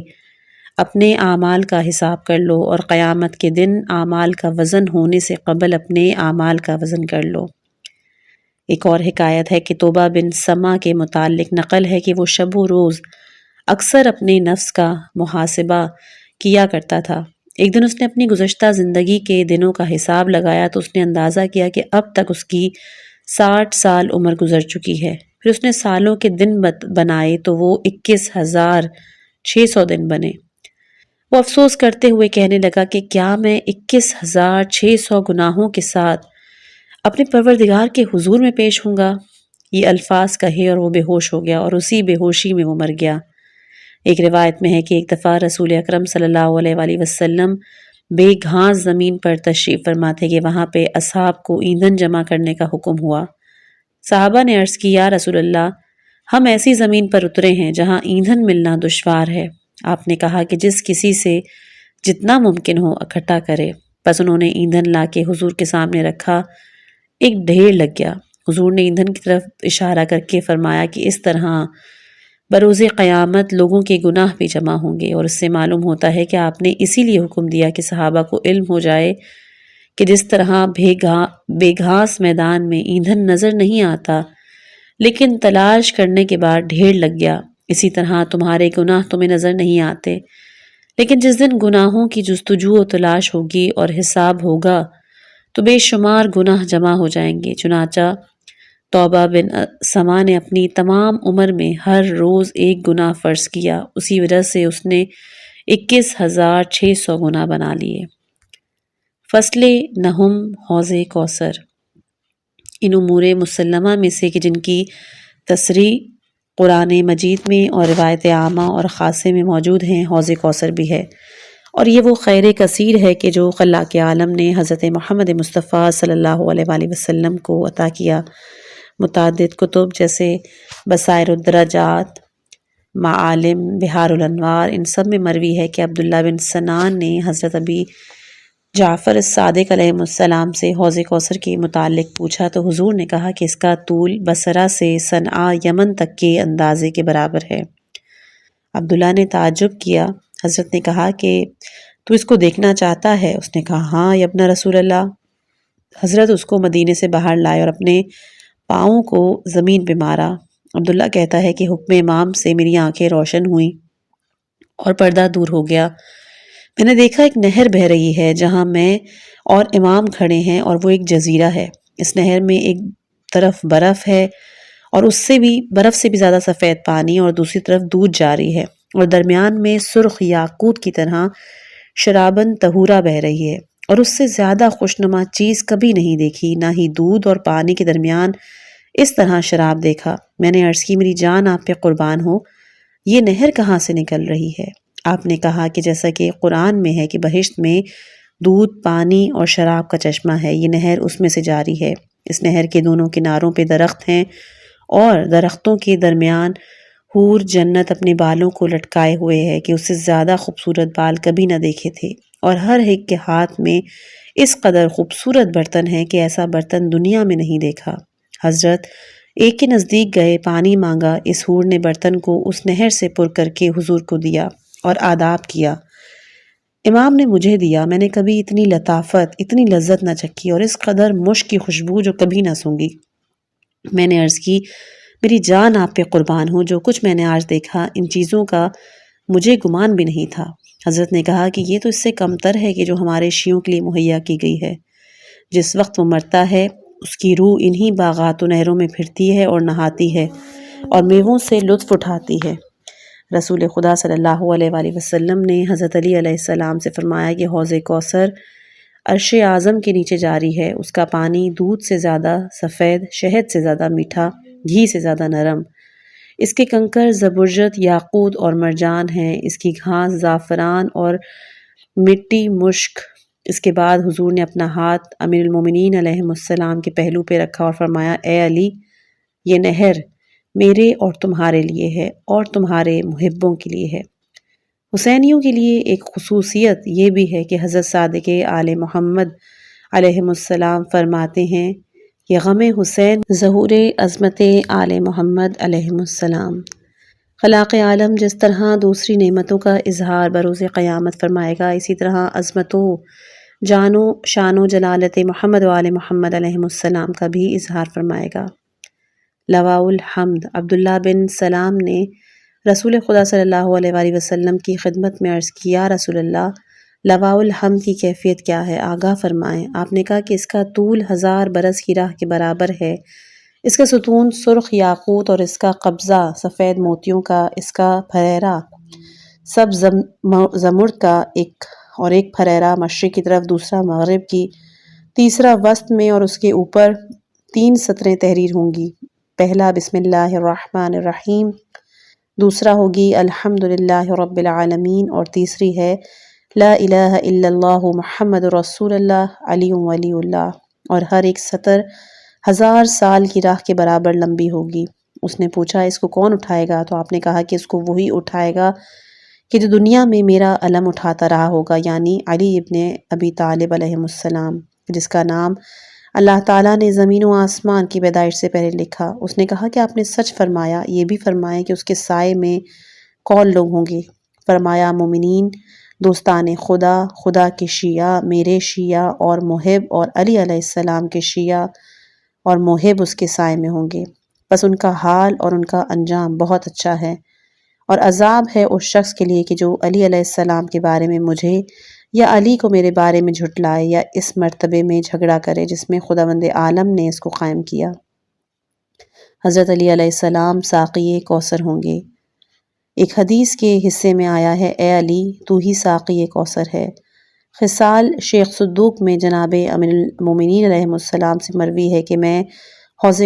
اپنے اعمال کا حساب کر لو اور قیامت کے دن اعمال کا وزن ہونے سے قبل اپنے اعمال کا وزن کر لو۔ ایک اور حکایت ہے کہ توبہ بن سما کے متعلق نقل ہے کہ وہ شب و روز اکثر اپنے نفس کا محاسبہ کیا کرتا تھا۔ ایک دن اس نے اپنی گزشتہ زندگی کے دنوں کا حساب لگایا تو اس نے اندازہ کیا کہ اب تک اس کی 60 سال عمر گزر چکی ہے۔ پھر اس نے سالوں کے دن بنائے تو وہ 21,600 دن بنے۔ وہ افسوس کرتے ہوئے کہنے لگا کہ کیا میں 21,600 گناہوں کے ساتھ اپنے پروردگار کے حضور میں پیش ہوں گا؟ یہ الفاظ کہے اور وہ بے ہوش ہو گیا اور اسی بے ہوشی میں وہ مر گیا۔ ایک روایت میں ہے کہ ایک دفعہ رسول اکرم صلی اللہ علیہ وآلہ وسلم بے گھاس زمین پر تشریف فرما تھے کہ وہاں پہ اصحاب کو ایندھن جمع کرنے کا حکم ہوا۔ صحابہ نے عرض کی، یا رسول اللہ، ہم ایسی زمین پر اترے ہیں جہاں ایندھن ملنا دشوار ہے۔ آپ نے کہا کہ جس کسی سے جتنا ممکن ہو اکٹھا کرے۔ بس انہوں نے ایندھن لا کے حضور کے سامنے رکھا، ایک ڈھیر لگ گیا۔ حضور نے ایندھن کی طرف اشارہ کر کے فرمایا کہ اس طرح بروز قیامت لوگوں کے گناہ بھی جمع ہوں گے، اور اس سے معلوم ہوتا ہے کہ آپ نے اسی لیے حکم دیا کہ صحابہ کو علم ہو جائے کہ جس طرح بے گھاس میدان میں ایندھن نظر نہیں آتا لیکن تلاش کرنے کے بعد ڈھیر لگ گیا، اسی طرح تمہارے گناہ تمہیں نظر نہیں آتے، لیکن جس دن گناہوں کی جستجو و تلاش ہوگی اور حساب ہوگا تو بے شمار گناہ جمع ہو جائیں گے۔ چنانچہ توبہ بن سما نے اپنی تمام عمر میں ہر روز ایک گناہ فرض کیا، اسی وجہ سے اس نے 21,600 گناہ بنا لیے۔ فصل نہم حوض کوثر۔ ان امور مسلمہ میں سے کہ جن کی تصریح قرآن مجید میں اور روایت عامہ اور خاصے میں موجود ہیں، حوض کوثر بھی ہے، اور یہ وہ خیر کثیر ہے کہ جو خلاق عالم نے حضرت محمد مصطفیٰ صلی اللہ علیہ وآلہ وسلم کو عطا کیا۔ متعدد کتب جیسے بصائر الدرجات، معالم، بحار الانوار، ان سب میں مروی ہے کہ عبداللہ بن سنان نے حضرت ابی جعفر الصادق علیہ السلام سے حوض کوثر کے متعلق پوچھا تو حضور نے کہا کہ اس کا طول بصرہ سے صنعاء یمن تک کے اندازے کے برابر ہے۔ عبداللہ نے تعجب کیا۔ حضرت نے کہا کہ تو اس کو دیکھنا چاہتا ہے؟ اس نے کہا ہاں یا ابن رسول اللہ۔ حضرت اس کو مدینے سے باہر لائے اور اپنے پاؤں کو زمین پہ مارا۔ عبداللہ کہتا ہے کہ حکم امام سے میری آنکھیں روشن ہوئیں اور پردہ دور ہو گیا۔ میں نے دیکھا ایک نہر بہہ رہی ہے جہاں میں اور امام کھڑے ہیں اور وہ ایک جزیرہ ہے۔ اس نہر میں ایک طرف برف ہے اور اس سے بھی برف سے بھی زیادہ سفید پانی، اور دوسری طرف دودھ جاری ہے، اور درمیان میں سرخ یاقوت کی طرح شرابن طہورا بہہ رہی ہے، اور اس سے زیادہ خوشنما چیز کبھی نہیں دیکھی، نہ ہی دودھ اور پانی کے درمیان اس طرح شراب دیکھا۔ میں نے عرض کی میری جان آپ پہ قربان ہو، یہ نہر کہاں سے نکل رہی ہے؟ آپ نے کہا کہ جیسا کہ قرآن میں ہے کہ بہشت میں دودھ، پانی اور شراب کا چشمہ ہے، یہ نہر اس میں سے جاری ہے۔ اس نہر کے دونوں کناروں پہ درخت ہیں، اور درختوں کے درمیان حور جنت اپنے بالوں کو لٹکائے ہوئے ہے کہ اس سے زیادہ خوبصورت بال کبھی نہ دیکھے تھے، اور ہر ایک کے ہاتھ میں اس قدر خوبصورت برتن ہے کہ ایسا برتن دنیا میں نہیں دیکھا۔ حضرت ایک کے نزدیک گئے، پانی مانگا، اس حور نے برتن کو اس نہر سے پر کر کے حضور کو دیا اور آداب کیا۔ امام نے مجھے دیا، میں نے کبھی اتنی لطافت، اتنی لذت نہ چکھی، اور اس قدر مشک کی خوشبو جو کبھی نہ سونگھی۔ میں نے عرض کی میری جان آپ پہ قربان ہو، جو کچھ میں نے آج دیکھا ان چیزوں کا مجھے گمان بھی نہیں تھا۔ حضرت نے کہا کہ یہ تو اس سے کم تر ہے کہ جو ہمارے شیعوں کے لیے مہیا کی گئی ہے۔ جس وقت وہ مرتا ہے اس کی روح انہی باغات و نہروں میں پھرتی ہے اور نہاتی ہے اور میووں سے لطف اٹھاتی ہے۔ رسول خدا صلی اللہ علیہ وآلہ وسلم نے حضرت علی علیہ السلام سے فرمایا کہ حوض کوثر عرش اعظم کے نیچے جاری ہے، اس کا پانی دودھ سے زیادہ سفید، شہد سے زیادہ میٹھا، گھی سے زیادہ نرم، اس کے کنکر زبرجد، یاقوت اور مرجان ہیں، اس کی گھاس زعفران اور مٹی مشک۔ اس کے بعد حضور نے اپنا ہاتھ امیر المومنین علیہ السلام کے پہلو پہ رکھا اور فرمایا، اے علی، یہ نہر میرے اور تمہارے لیے ہے اور تمہارے محبوں کے لیے ہے۔ حسینیوں کے لیے ایک خصوصیت یہ بھی ہے کہ حضرت صادق آل محمد علیہ السلام فرماتے ہیں کہ غم حسین ظہور عظمت آل محمد علیہ السلام۔ خلاق عالم جس طرح دوسری نعمتوں کا اظہار بروز قیامت فرمائے گا، اسی طرح عظمت و جان و شان و جلالت محمد و آل محمد علیہ السلام کا بھی اظہار فرمائے گا۔ لواء الحمد عبداللہ بن سلام نے رسول خدا صلی اللہ علیہ وآلہ وسلم کی خدمت میں عرض کیا، رسول اللہ، لواء الحمد کی کیفیت کیا ہے؟ آگاہ فرمائیں۔ آپ نے کہا کہ اس کا طول 1000 برس کی راہ کے برابر ہے، اس کا ستون سرخ یاقوت اور اس کا قبضہ سفید موتیوں کا، اس کا پھریرا سبز زمرد کا، ایک پھریرا مشرق کی طرف، دوسرا مغرب کی، تیسرا وسط میں، اور اس کے اوپر 3 سطریں تحریر ہوں گی۔ پہلا بسم اللہ الرحمن الرحیم، دوسرا ہوگی الحمدللہ رب العالمین، اور تیسری ہے لا الہ الا اللہ محمد رسول اللہ علی ولی اللہ، اور ہر ایک سطر 1000 سال کی راہ کے برابر لمبی ہوگی۔ اس نے پوچھا اس کو کون اٹھائے گا؟ تو آپ نے کہا کہ اس کو وہی اٹھائے گا کہ جو دنیا میں میرا علم اٹھاتا رہا ہوگا، یعنی علی ابن ابی طالب علیہ السلام، جس کا نام اللہ تعالیٰ نے زمین و آسمان کی پیدائش سے پہلے لکھا۔ اس نے کہا کہ آپ نے سچ فرمایا، یہ بھی فرمایا کہ اس کے سائے میں کون لوگ ہوں گے؟ فرمایا مومنین، دوستان خدا، خدا کے شیعہ، میرے شیعہ اور محب، اور علی علیہ السلام کے شیعہ اور محب اس کے سائے میں ہوں گے۔ بس ان کا حال اور ان کا انجام بہت اچھا ہے، اور عذاب ہے اس شخص کے لیے کہ جو علی علیہ السلام کے بارے میں مجھے یا علی کو میرے بارے میں جھٹلائے یا اس مرتبے میں جھگڑا کرے جس میں خداوند عالم نے اس کو قائم کیا۔ حضرت علی علیہ السلام ساقی کوثر ہوں گے۔ ایک حدیث کے حصے میں آیا ہے، اے علی تو ہی ساقی کوثر ہے۔ خصال شیخ صدوق میں جناب امیر المومنین علیہ السلام سے مروی ہے کہ میں حوض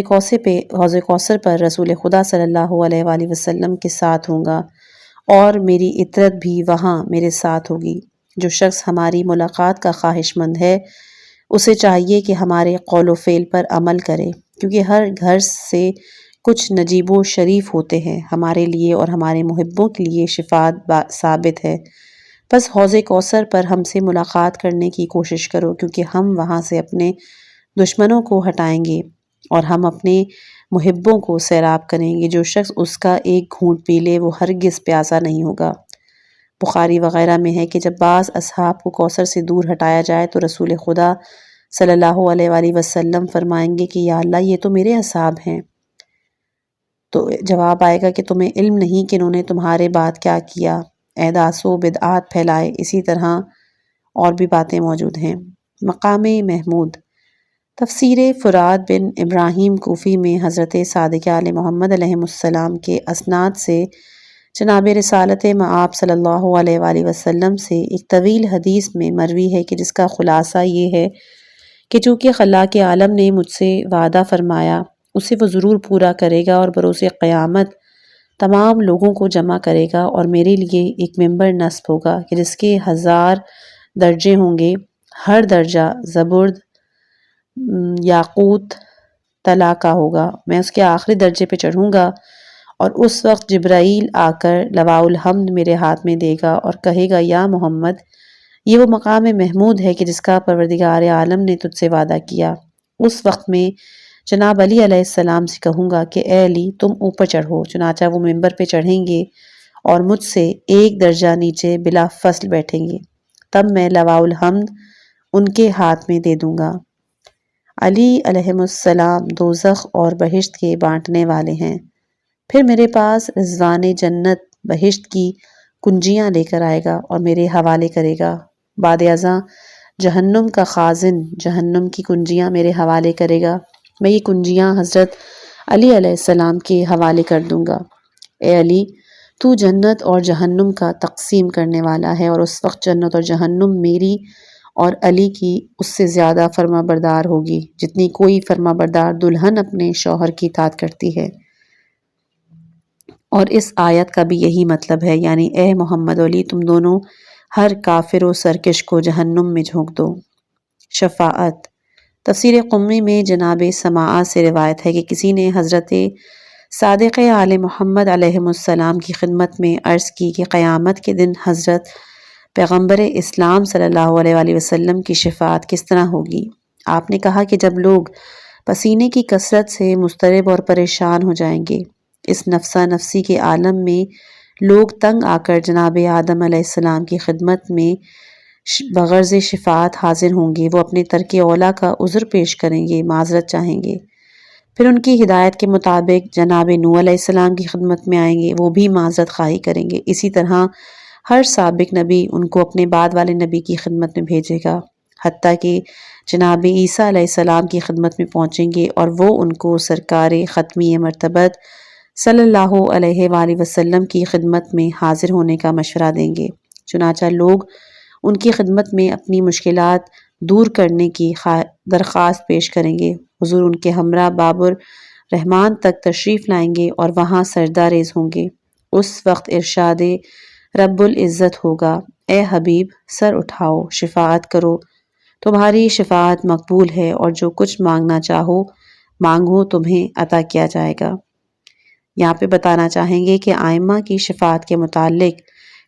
کوثر پر رسول خدا صلی اللہ علیہ وآلہ وسلم کے ساتھ ہوں گا، اور میری عطرت بھی وہاں میرے ساتھ ہوگی۔ جو شخص ہماری ملاقات کا خواہش مند ہے اسے چاہیے کہ ہمارے قول و فعل پر عمل کرے، کیونکہ ہر گھر سے کچھ نجیب و شریف ہوتے ہیں، ہمارے لیے اور ہمارے محبوں کے لیے شفاعت ثابت ہے۔ بس حوض کوثر پر ہم سے ملاقات کرنے کی کوشش کرو، کیونکہ ہم وہاں سے اپنے دشمنوں کو ہٹائیں گے اور ہم اپنے محبوں کو سیراب کریں گے۔ جو شخص اس کا ایک گھونٹ پی لے وہ ہرگز پیاسا نہیں ہوگا۔ بخاری وغیرہ میں ہے کہ جب بعض اصحاب کو کوثر سے دور ہٹایا جائے تو رسول خدا صلی اللہ علیہ وآلہ وسلم فرمائیں گے کہ یا اللہ، یہ تو میرے اصحاب ہیں۔ تو جواب آئے گا کہ تمہیں علم نہیں کہ انہوں نے تمہارے بعد کیا کیا؟ احداث و بدعات پھیلائے، اسی طرح اور بھی باتیں موجود ہیں۔ مقام محمود، تفسیر فرات بن ابراہیم کوفی میں حضرت صادق آل محمد علیہ السلام کے اسناد سے جناب رسالت مآب صلی اللہ علیہ وآلہ وسلم سے ایک طویل حدیث میں مروی ہے کہ جس کا خلاصہ یہ ہے کہ چونکہ خلاق عالم نے مجھ سے وعدہ فرمایا اسے وہ ضرور پورا کرے گا، اور بروز قیامت تمام لوگوں کو جمع کرے گا، اور میرے لیے ایک ممبر نصب ہوگا کہ جس کے 1000 درجے ہوں گے، ہر درجہ زبرد یاقوت طلا کا ہوگا۔ میں اس کے آخری درجے پہ چڑھوں گا اور اس وقت جبرائیل آ کر لواء الحمد میرے ہاتھ میں دے گا اور کہے گا یا محمد، یہ وہ مقام محمود ہے کہ جس کا پروردگار عالم نے تجھ سے وعدہ کیا۔ اس وقت میں جناب علی علیہ السلام سے کہوں گا کہ اے علی تم اوپر چڑھو، چنانچہ وہ ممبر پہ چڑھیں گے اور مجھ سے ایک درجہ نیچے بلا فصل بیٹھیں گے، تب میں لواء الحمد ان کے ہاتھ میں دے دوں گا۔ علی علیہ السلام دوزخ اور بہشت کے بانٹنے والے ہیں، پھر میرے پاس رضوان جنت بہشت کی کنجیاں لے کر آئے گا اور میرے حوالے کرے گا۔ بعد ازاں جہنم کا خازن جہنم کی کنجیاں میرے حوالے کرے گا، میں یہ کنجیاں حضرت علی علیہ السلام کے حوالے کر دوں گا۔ اے علی، تو جنت اور جہنم کا تقسیم کرنے والا ہے، اور اس وقت جنت اور جہنم میری اور علی کی اس سے زیادہ فرما بردار ہوگی جتنی کوئی فرما بردار دلہن اپنے شوہر کی اطاعت کرتی ہے۔ اور اس آیت کا بھی یہی مطلب ہے، یعنی اے محمد علی تم دونوں ہر کافر و سرکش کو جہنم میں جھونک دو۔ شفاعت، تفسیر قمی میں جناب سماعہ سے روایت ہے کہ کسی نے حضرت صادق آل محمد علیہ السلام کی خدمت میں عرض کی کہ قیامت کے دن حضرت پیغمبر اسلام صلی اللہ علیہ وآلہ وسلم کی شفاعت کس طرح ہوگی؟ آپ نے کہا کہ جب لوگ پسینے کی کثرت سے مضطرب اور پریشان ہو جائیں گے، اس نفسا نفسی کے عالم میں لوگ تنگ آ کر جناب آدم علیہ السلام کی خدمت میں بغرض شفاعت حاضر ہوں گے، وہ اپنے ترک اولا کا عذر پیش کریں گے، معذرت چاہیں گے، پھر ان کی ہدایت کے مطابق جناب نوح علیہ السلام کی خدمت میں آئیں گے، وہ بھی معذرت خواہی کریں گے۔ اسی طرح ہر سابق نبی ان کو اپنے بعد والے نبی کی خدمت میں بھیجے گا، حتیٰ کہ جناب عیسیٰ علیہ السلام کی خدمت میں پہنچیں گے اور وہ ان کو سرکار ختمی مرتبت صلی اللہ علیہ وآلہ وسلم کی خدمت میں حاضر ہونے کا مشورہ دیں گے۔ چنانچہ لوگ ان کی خدمت میں اپنی مشکلات دور کرنے کی درخواست پیش کریں گے، حضور ان کے ہمراہ باب الرحمن تک تشریف لائیں گے اور وہاں سجدہ ریز ہوں گے۔ اس وقت ارشاد رب العزت ہوگا، اے حبیب سر اٹھاؤ، شفاعت کرو، تمہاری شفاعت مقبول ہے، اور جو کچھ مانگنا چاہو مانگو تمہیں عطا کیا جائے گا۔ یہاں پہ بتانا چاہیں گے کہ آئمہ کی شفاعت کے متعلق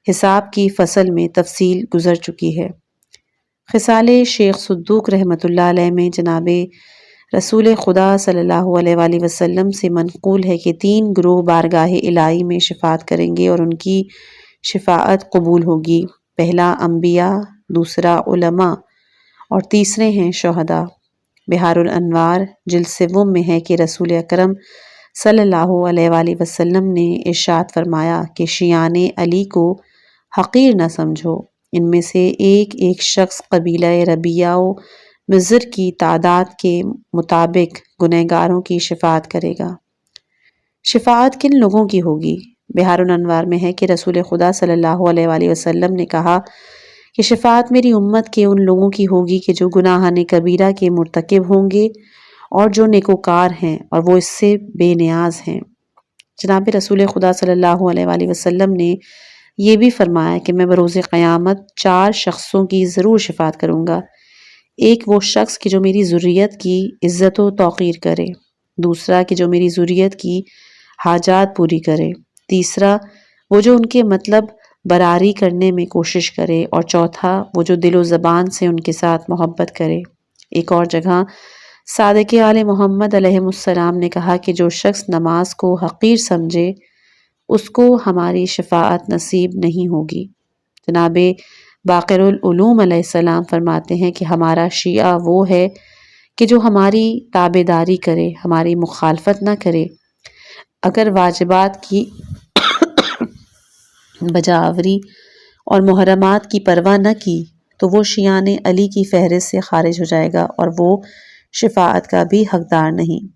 حساب کی فصل میں تفصیل گزر چکی ہے۔ خصال شیخ صدوق رحمۃ اللہ علیہ میں جناب رسول خدا صلی اللہ علیہ وآلہ وسلم سے منقول ہے کہ 3 گروہ بارگاہ الہی میں شفاعت کریں گے اور ان کی شفاعت قبول ہوگی۔ پہلا انبیاء، دوسرا علماء، اور تیسرے ہیں شہداء۔ بحار الانوار جلد 7 میں ہے کہ رسول اکرم صلی اللہ علیہ وآلہ وسلم نے ارشاد فرمایا کہ شیعان علی کو حقیر نہ سمجھو، ان میں سے ایک ایک شخص قبیلہ ربیعہ و مضر کی تعداد کے مطابق گنہگاروں کی شفاعت کرے گا۔ شفاعت کن لوگوں کی ہوگی؟ بحار الانوار میں ہے کہ رسول خدا صلی اللہ علیہ وآلہ وسلم نے کہا کہ شفاعت میری امت کے ان لوگوں کی ہوگی کہ جو گناہان کبیرہ کے مرتکب ہوں گے اور جو نیکوکار ہیں اور وہ اس سے بے نیاز ہیں۔ جناب رسول خدا صلی اللہ علیہ وآلہ وسلم نے یہ بھی فرمایا کہ میں بروز قیامت 4 شخصوں کی ضرور شفاعت کروں گا۔ ایک وہ شخص کہ جو میری ذریت کی عزت و توقیر کرے، دوسرا کہ جو میری ذریت کی حاجات پوری کرے، تیسرا وہ جو ان کے مطلب براری کرنے میں کوشش کرے، اور چوتھا وہ جو دل و زبان سے ان کے ساتھ محبت کرے۔ ایک اور جگہ صادق آل محمد علیہ السلام نے کہا کہ جو شخص نماز کو حقیر سمجھے اس کو ہماری شفاعت نصیب نہیں ہوگی۔ جناب باقر العلوم علیہ السلام فرماتے ہیں کہ ہمارا شیعہ وہ ہے کہ جو ہماری تابع داری کرے، ہماری مخالفت نہ کرے، اگر واجبات کی بجاوری اور محرمات کی پرواہ نہ کی تو وہ شیعان علی کی فہرست سے خارج ہو جائے گا اور وہ شفاعت کا بھی حقدار نہیں۔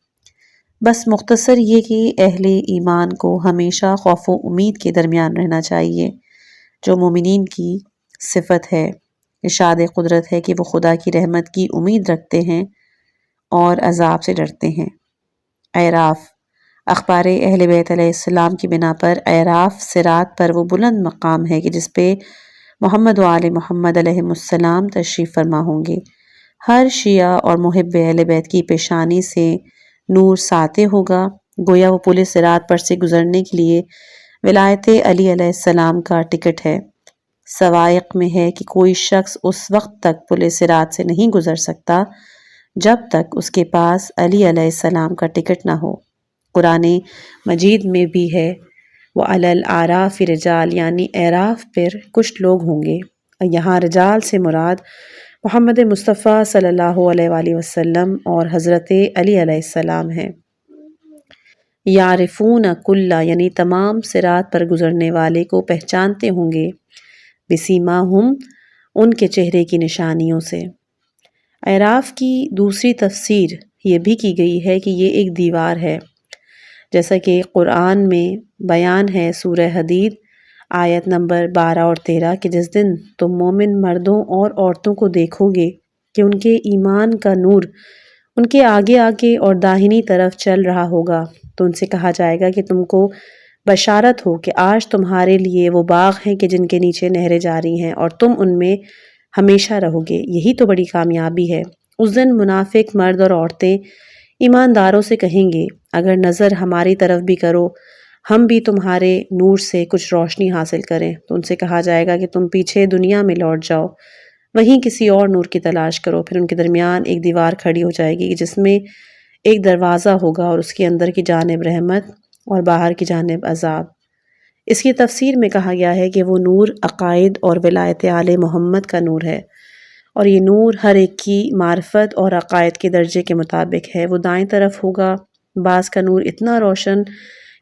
بس مختصر یہ کہ اہل ایمان کو ہمیشہ خوف و امید کے درمیان رہنا چاہیے، جو مومنین کی صفت ہے۔ ارشاد قدرت ہے کہ وہ خدا کی رحمت کی امید رکھتے ہیں اور عذاب سے ڈرتے ہیں۔ اعراف، اخبار اہل بیت علیہ السلام کی بنا پر اعراف صراط پر وہ بلند مقام ہے کہ جس پہ محمد و آل محمد علیہ السلام تشریف فرما ہوں گے۔ ہر شیعہ اور محب اہل بیت کی پیشانی سے نور ساطع ہوگا، گویا وہ پل صراط پر سے گزرنے کے لیے ولایت علی علیہ السلام کا ٹکٹ ہے۔ سوائق میں ہے کہ کوئی شخص اس وقت تک پل صراط سے نہیں گزر سکتا جب تک اس کے پاس علی علیہ السلام کا ٹکٹ نہ ہو۔ قرآن مجید میں بھی ہے وَعَلَى الْأَعْرَافِ رِجَالٌ، یعنی اعراف پر کچھ لوگ ہوں گے۔ یہاں رجال سے مراد محمد مصطفیٰ صلی اللہ علیہ وآلہ وسلم اور حضرت علی علیہ السلام ہیں۔ یعرفون کلا، یعنی تمام صراط پر گزرنے والے کو پہچانتے ہوں گے، بسیماہم، ان کے چہرے کی نشانیوں سے۔ اعراف کی دوسری تفسیر یہ بھی کی گئی ہے کہ یہ ایک دیوار ہے، جیسا کہ قرآن میں بیان ہے سورہ حدید آیت نمبر 12 اور 13 کہ جس دن تم مومن مردوں اور عورتوں کو دیکھو گے کہ ان کے ایمان کا نور ان کے آگے آگے اور داہنی طرف چل رہا ہوگا، تو ان سے کہا جائے گا کہ تم کو بشارت ہو کہ آج تمہارے لیے وہ باغ ہیں کہ جن کے نیچے نہریں جاری ہیں اور تم ان میں ہمیشہ رہو گے، یہی تو بڑی کامیابی ہے۔ اس دن منافق مرد اور عورتیں ایمانداروں سے کہیں گے اگر نظر ہماری طرف بھی کرو ہم بھی تمہارے نور سے کچھ روشنی حاصل کریں، تو ان سے کہا جائے گا کہ تم پیچھے دنیا میں لوٹ جاؤ، وہیں کسی اور نور کی تلاش کرو۔ پھر ان کے درمیان ایک دیوار کھڑی ہو جائے گی جس میں ایک دروازہ ہوگا اور اس کے اندر کی جانب رحمت اور باہر کی جانب عذاب۔ اس کی تفسیر میں کہا گیا ہے کہ وہ نور عقائد اور ولایت آل محمد کا نور ہے، اور یہ نور ہر ایک کی معرفت اور عقائد کے درجے کے مطابق ہے۔ وہ دائیں طرف ہوگا، بعض کا نور اتنا روشن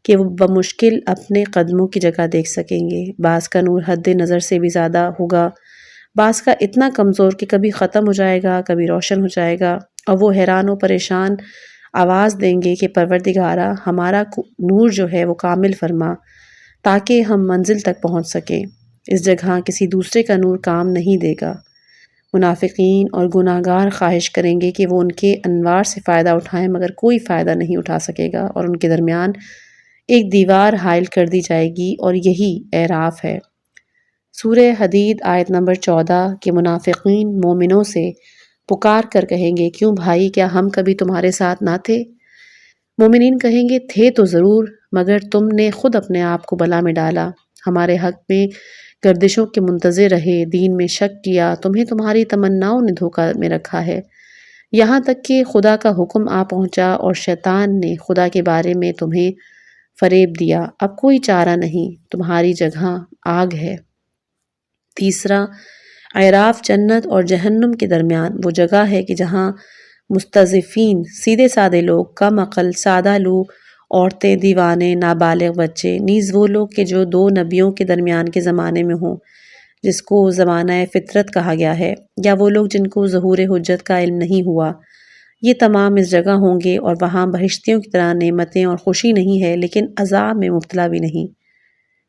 کہ وہ بمشکل اپنے قدموں کی جگہ دیکھ سکیں گے، بعض کا نور حد نظر سے بھی زیادہ ہوگا، بعض کا اتنا کمزور کہ کبھی ختم ہو جائے گا کبھی روشن ہو جائے گا، اور وہ حیران و پریشان آواز دیں گے کہ پروردگارا ہمارا نور جو ہے وہ کامل فرما تاکہ ہم منزل تک پہنچ سکیں، اس جگہ کسی دوسرے کا نور کام نہیں دے گا۔ منافقین اور گناہگار خواہش کریں گے کہ وہ ان کے انوار سے فائدہ اٹھائیں مگر کوئی فائدہ نہیں اٹھا سکے گا، اور ان کے درمیان ایک دیوار حائل کر دی جائے گی اور یہی اعراف ہے۔ سورہ حدید آیت نمبر 14 کہ منافقین مومنوں سے پکار کر کہیں گے کیوں بھائی کیا ہم کبھی تمہارے ساتھ نہ تھے؟ مومنین کہیں گے تھے تو ضرور، مگر تم نے خود اپنے آپ کو بلا میں ڈالا، ہمارے حق میں گردشوں کے منتظر رہے، دین میں شک کیا، تمہیں تمہاری تمناؤں نے دھوکہ میں رکھا ہے، یہاں تک کہ خدا کا حکم آ پہنچا اور شیطان نے خدا کے بارے میں تمہیں فریب دیا، اب کوئی چارہ نہیں، تمہاری جگہ آگ ہے۔ تیسرا، اعراف جنت اور جہنم کے درمیان وہ جگہ ہے کہ جہاں مستضعفین، سیدھے سادے لوگ، کم عقل، سادہ لو، عورتیں، دیوانے، نابالغ بچے، نیز وہ لوگ کہ جو دو نبیوں کے درمیان کے زمانے میں ہوں جس کو زمانہ فطرت کہا گیا ہے، یا وہ لوگ جن کو ظہور حجت کا علم نہیں ہوا، یہ تمام اس جگہ ہوں گے، اور وہاں بہشتیوں کی طرح نعمتیں اور خوشی نہیں ہے لیکن عذاب میں مبتلا بھی نہیں۔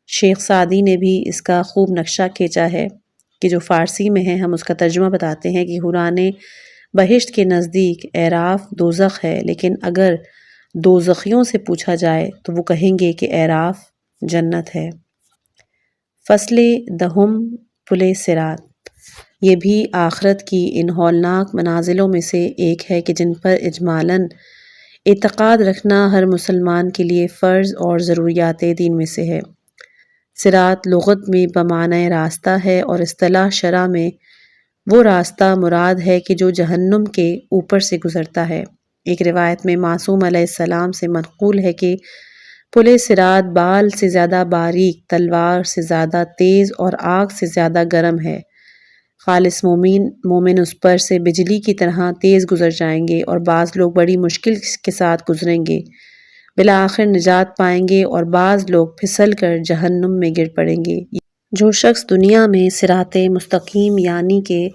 شیخ سعدی نے بھی اس کا خوب نقشہ کھینچا ہے کہ جو فارسی میں ہے، ہم اس کا ترجمہ بتاتے ہیں کہ حوران بہشت کے نزدیک اعراف دوزخ ہے، لیکن اگر دوزخیوں سے پوچھا جائے تو وہ کہیں گے کہ اعراف جنت ہے۔ فصل دہم پل صراط، یہ بھی آخرت کی ان ہولناک منازلوں میں سے ایک ہے کہ جن پر اجمالاً اعتقاد رکھنا ہر مسلمان کے لیے فرض اور ضروریات دین میں سے ہے۔ صراط لغت میں بمعنی راستہ ہے اور اصطلاح شرع میں وہ راستہ مراد ہے کہ جو جہنم کے اوپر سے گزرتا ہے۔ ایک روایت میں معصوم علیہ السلام سے منقول ہے کہ پل صراط بال سے زیادہ باریک، تلوار سے زیادہ تیز اور آگ سے زیادہ گرم ہے، خالص مومن اس پر سے بجلی کی طرح تیز گزر جائیں گے، اور بعض لوگ بڑی مشکل کے ساتھ گزریں گے، بالآخر نجات پائیں گے اور بعض لوگ پھسل کر جہنم میں گر پڑیں گے۔ جو شخص دنیا میں صراط مستقیم یعنی کہ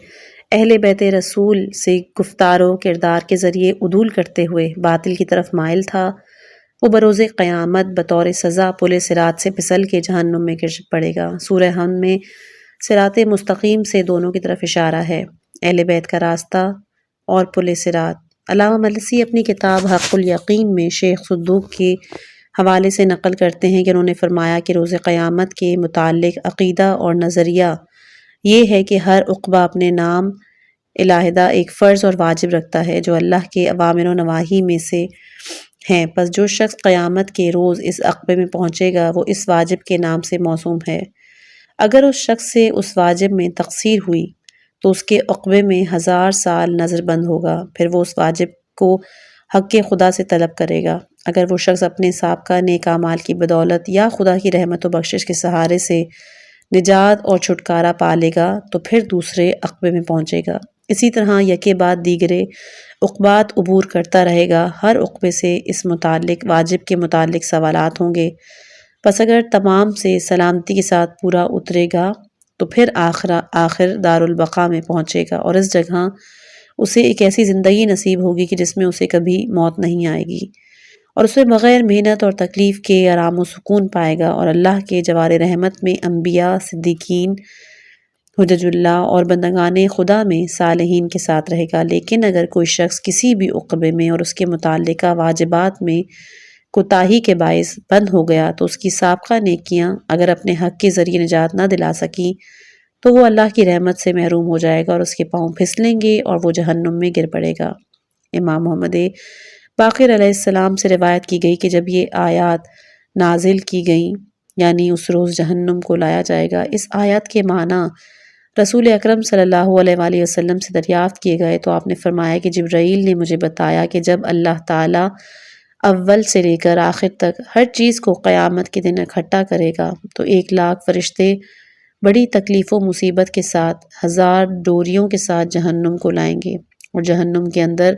اہل بیت رسول سے گفتار و کردار کے ذریعے عدول کرتے ہوئے باطل کی طرف مائل تھا، وہ بروز قیامت بطور سزا پل صراط سے پھسل کے جہنم میں گر پڑے گا۔ سورہ حمد میں صراط مستقیم سے دونوں کی طرف اشارہ ہے، اہل بیت کا راستہ اور پل صراط۔ علامہ مجلسی اپنی کتاب حق الیقین میں شیخ صدوق کے حوالے سے نقل کرتے ہیں کہ انہوں نے فرمایا کہ روز قیامت کے متعلق عقیدہ اور نظریہ یہ ہے کہ ہر عقبہ اپنے نام علیحدہ ایک فرض اور واجب رکھتا ہے جو اللہ کے اوامر و نواہی میں سے ہیں، پس جو شخص قیامت کے روز اس عقبے میں پہنچے گا وہ اس واجب کے نام سے موسوم ہے۔ اگر اس شخص سے اس واجب میں تقصیر ہوئی تو اس کے عقبے میں 1000 سال نظر بند ہوگا، پھر وہ اس واجب کو حق خدا سے طلب کرے گا۔ اگر وہ شخص اپنے سابقہ نیک اعمال کی بدولت یا خدا کی رحمت و بخشش کے سہارے سے نجات اور چھٹکارا پا لے گا تو پھر دوسرے عقبے میں پہنچے گا۔ اسی طرح یکے بعد دیگرے عقبات عبور کرتا رہے گا، ہر عقبے سے اس متعلق واجب کے متعلق سوالات ہوں گے، پس اگر تمام سے سلامتی کے ساتھ پورا اترے گا تو پھر آخر دارالبقاء میں پہنچے گا اور اس جگہ اسے ایک ایسی زندگی نصیب ہوگی کہ جس میں اسے کبھی موت نہیں آئے گی اور اسے بغیر محنت اور تکلیف کے آرام و سکون پائے گا، اور اللہ کے جوار رحمت میں انبیاء، صدیقین، حجج اللہ اور بندگان خدا میں صالحین کے ساتھ رہے گا۔ لیکن اگر کوئی شخص کسی بھی عقبے میں اور اس کے متعلقہ واجبات میں کوتاہی کے باعث بند ہو گیا تو اس کی سابقہ نیکیاں اگر اپنے حق کے ذریعے نجات نہ دلا سکیں تو وہ اللہ کی رحمت سے محروم ہو جائے گا اور اس کے پاؤں پھسلیں گے اور وہ جہنم میں گر پڑے گا۔ امام محمد باقر علیہ السلام سے روایت کی گئی کہ جب یہ آیات نازل کی گئیں یعنی اس روز جہنم کو لایا جائے گا، اس آیات کے معنی رسول اکرم صلی اللہ علیہ وآلہ وسلم سے دریافت کیے گئے تو آپ نے فرمایا کہ جبرائیل نے مجھے بتایا کہ جب اللہ تعالیٰ اول سے لے کر آخر تک ہر چیز کو قیامت کے دن اکٹھا کرے گا تو 1,00,000 فرشتے بڑی تکلیف و مصیبت کے ساتھ 1000 ڈوریوں کے ساتھ جہنم کو لائیں گے اور جہنم کے اندر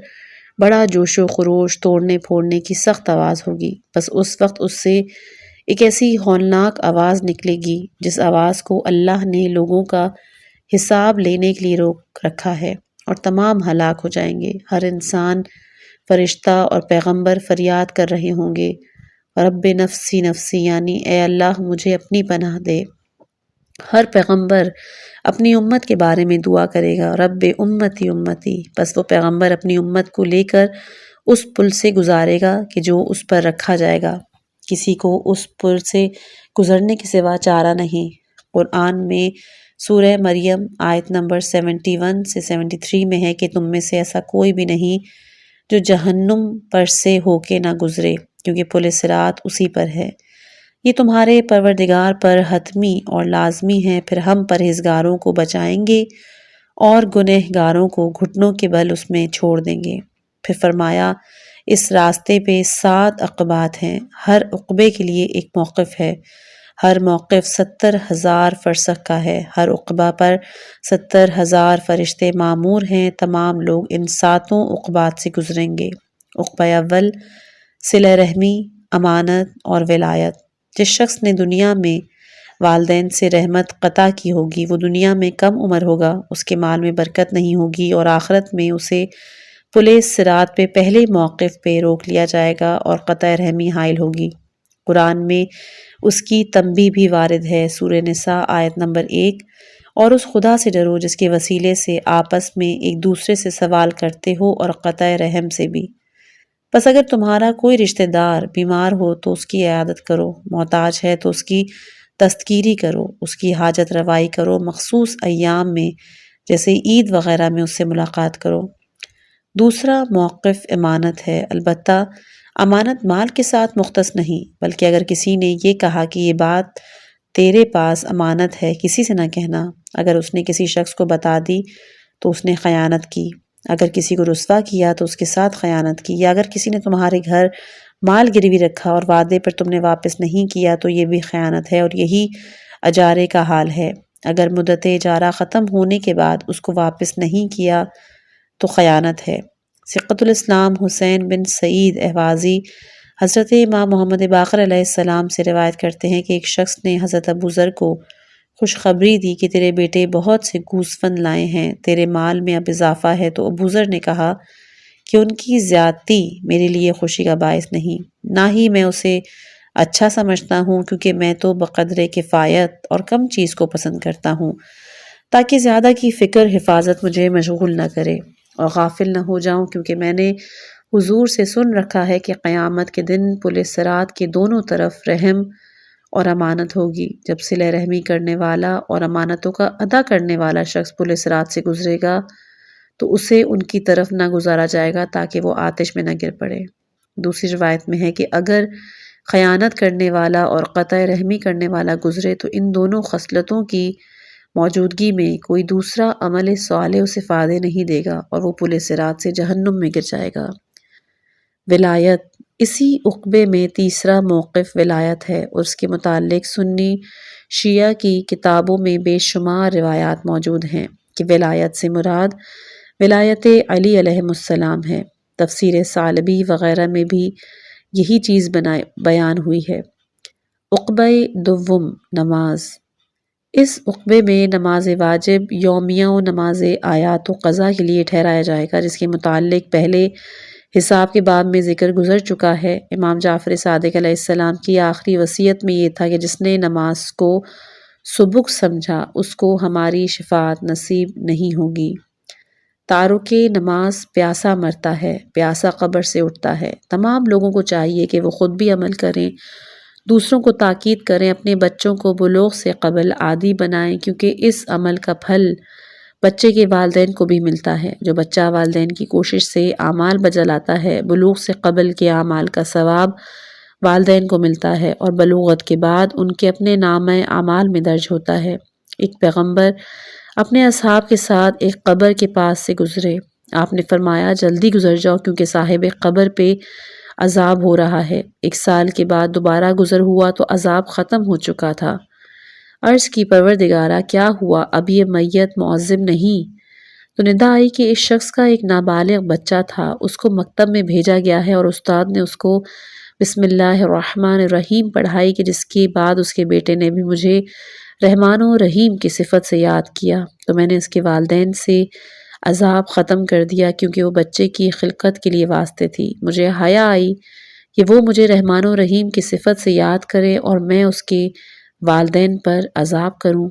بڑا جوش و خروش، توڑنے پھوڑنے کی سخت آواز ہوگی، بس اس وقت اس سے ایک ایسی ہولناک آواز نکلے گی جس آواز کو اللہ نے لوگوں کا حساب لینے کے لیے روک رکھا ہے اور تمام ہلاک ہو جائیں گے۔ ہر انسان، فرشتہ اور پیغمبر فریاد کر رہے ہوں گے، رب نفسی نفسی، یعنی اے اللہ مجھے اپنی پناہ دے۔ ہر پیغمبر اپنی امت کے بارے میں دعا کرے گا، رب امتی امتی، پس وہ پیغمبر اپنی امت کو لے کر اس پل سے گزارے گا کہ جو اس پر رکھا جائے گا، کسی کو اس پل سے گزرنے کے سوا چارہ نہیں۔ قرآن میں سورہ مریم آیت نمبر 71 سے 73 میں ہے کہ تم میں سے ایسا کوئی بھی نہیں جو جہنم پر سے ہو کے نہ گزرے، کیونکہ پل صراط اسی پر ہے۔ یہ تمہارے پروردگار پر حتمی اور لازمی ہے، پھر ہم پرہیزگاروں کو بچائیں گے اور گنہگاروں کو گھٹنوں کے بل اس میں چھوڑ دیں گے۔ پھر فرمایا اس راستے پہ 7 عقبات ہیں، ہر عقبے کے لیے ایک موقف ہے، ہر موقف 70,000 فرسخ کا ہے، ہر عقبہ پر 70,000 فرشتے معمور ہیں، تمام لوگ ان 7 عقبات سے گزریں گے۔ عقبہ اول صلہ رحمی، امانت اور ولایت۔ جس شخص نے دنیا میں والدین سے رحمت قطع کی ہوگی وہ دنیا میں کم عمر ہوگا، اس کے مال میں برکت نہیں ہوگی اور آخرت میں اسے پل صراط پہ پہلے موقف پہ روک لیا جائے گا اور قطع رحمی حائل ہوگی۔ قرآن میں اس کی تنبیہ بھی وارد ہے، سورہ نساء آیت نمبر 1، اور اس خدا سے ڈرو جس کے وسیلے سے آپس میں ایک دوسرے سے سوال کرتے ہو اور قطع رحم سے بھی۔ بس اگر تمہارا کوئی رشتہ دار بیمار ہو تو اس کی عیادت کرو، محتاج ہے تو اس کی دستگیری کرو، اس کی حاجت روائی کرو، مخصوص ایام میں جیسے عید وغیرہ میں اس سے ملاقات کرو۔ دوسرا موقف امانت ہے، البتہ امانت مال کے ساتھ مختص نہیں، بلکہ اگر کسی نے یہ کہا کہ یہ بات تیرے پاس امانت ہے کسی سے نہ کہنا، اگر اس نے کسی شخص کو بتا دی تو اس نے خیانت کی، اگر کسی کو رسوا کیا تو اس کے ساتھ خیانت کی، یا اگر کسی نے تمہارے گھر مال گروی رکھا اور وعدے پر تم نے واپس نہیں کیا تو یہ بھی خیانت ہے، اور یہی اجارے کا حال ہے، اگر مدت اجارہ ختم ہونے کے بعد اس کو واپس نہیں کیا تو خیانت ہے۔ ثقۃ الاسلام حسین بن سعید اہوازی حضرت امام محمد باقر علیہ السلام سے روایت کرتے ہیں کہ ایک شخص نے حضرت ابو ذر کو خوشخبری دی کہ تیرے بیٹے بہت سے گوسفند لائے ہیں، تیرے مال میں اب اضافہ ہے۔ تو ابو ذر نے کہا کہ ان کی زیادتی میرے لیے خوشی کا باعث نہیں، نہ ہی میں اسے اچھا سمجھتا ہوں، کیونکہ میں تو بقدر کفایت اور کم چیز کو پسند کرتا ہوں، تاکہ زیادہ کی فکر حفاظت مجھے مشغول نہ کرے اور غافل نہ ہو جاؤں، کیونکہ میں نے حضور سے سن رکھا ہے کہ قیامت کے دن پل صراط کے دونوں طرف رحم اور امانت ہوگی۔ جب صلہ رحمی کرنے والا اور امانتوں کا ادا کرنے والا شخص پل صراط سے گزرے گا تو اسے ان کی طرف نہ گزارا جائے گا تاکہ وہ آتش میں نہ گر پڑے۔ دوسری روایت میں ہے کہ اگر خیانت کرنے والا اور قطع رحمی کرنے والا گزرے تو ان دونوں خصلتوں کی موجودگی میں کوئی دوسرا عمل صالح اسے فائدے نہیں دے گا اور وہ پل صراط سے جہنم میں گر جائے گا۔ ولایت، اسی عقبے میں تیسرا موقف ولایت ہے اور اس کے متعلق سنی شیعہ کی کتابوں میں بے شمار روایات موجود ہیں کہ ولایت سے مراد ولایت علی علیہ السلام ہے۔ تفسیر ثعلبی وغیرہ میں بھی یہی چیز بیان ہوئی ہے۔ عقبہ دوم، نماز۔ اس عقبے میں نماز واجب یومیہ و نماز آیات و قضا کے لیے ٹھہرایا جائے گا، جس کے متعلق پہلے حساب کے باب میں ذکر گزر چکا ہے۔ امام جعفر صادق علیہ السلام کی آخری وصیت میں یہ تھا کہ جس نے نماز کو سبک سمجھا اس کو ہماری شفاعت نصیب نہیں ہوگی۔ تارک نماز پیاسا مرتا ہے، پیاسا قبر سے اٹھتا ہے۔ تمام لوگوں کو چاہیے کہ وہ خود بھی عمل کریں، دوسروں کو تاکید کریں، اپنے بچوں کو بلوغ سے قبل عادی بنائیں، کیونکہ اس عمل کا پھل بچے کے والدین کو بھی ملتا ہے۔ جو بچہ والدین کی کوشش سے اعمال بجا لاتا ہے، بلوغ سے قبل کے اعمال کا ثواب والدین کو ملتا ہے اور بلوغت کے بعد ان کے اپنے نامہ اعمال میں درج ہوتا ہے۔ ایک پیغمبر اپنے اصحاب کے ساتھ ایک قبر کے پاس سے گزرے۔ آپ نے فرمایا جلدی گزر جاؤ کیونکہ صاحب قبر پہ عذاب ہو رہا ہے۔ 1 سال کے بعد دوبارہ گزر ہوا تو عذاب ختم ہو چکا تھا۔ عرض کی پروردگارہ کیا ہوا، اب یہ میت معذب نہیں؟ تو ندا آئی کہ اس شخص کا ایک نابالغ بچہ تھا، اس کو مکتب میں بھیجا گیا ہے اور استاد نے اس کو بسم اللہ الرحمن الرحیم پڑھائی کہ جس کے بعد اس کے بیٹے نے بھی مجھے رحمان و رحیم کی صفت سے یاد کیا، تو میں نے اس کے والدین سے عذاب ختم کر دیا کیونکہ وہ بچے کی خلقت کے لیے واسطے تھی۔ مجھے حیا آئی کہ وہ مجھے رحمان و رحیم کی صفت سے یاد کرے اور میں اس کے والدین پر عذاب کروں۔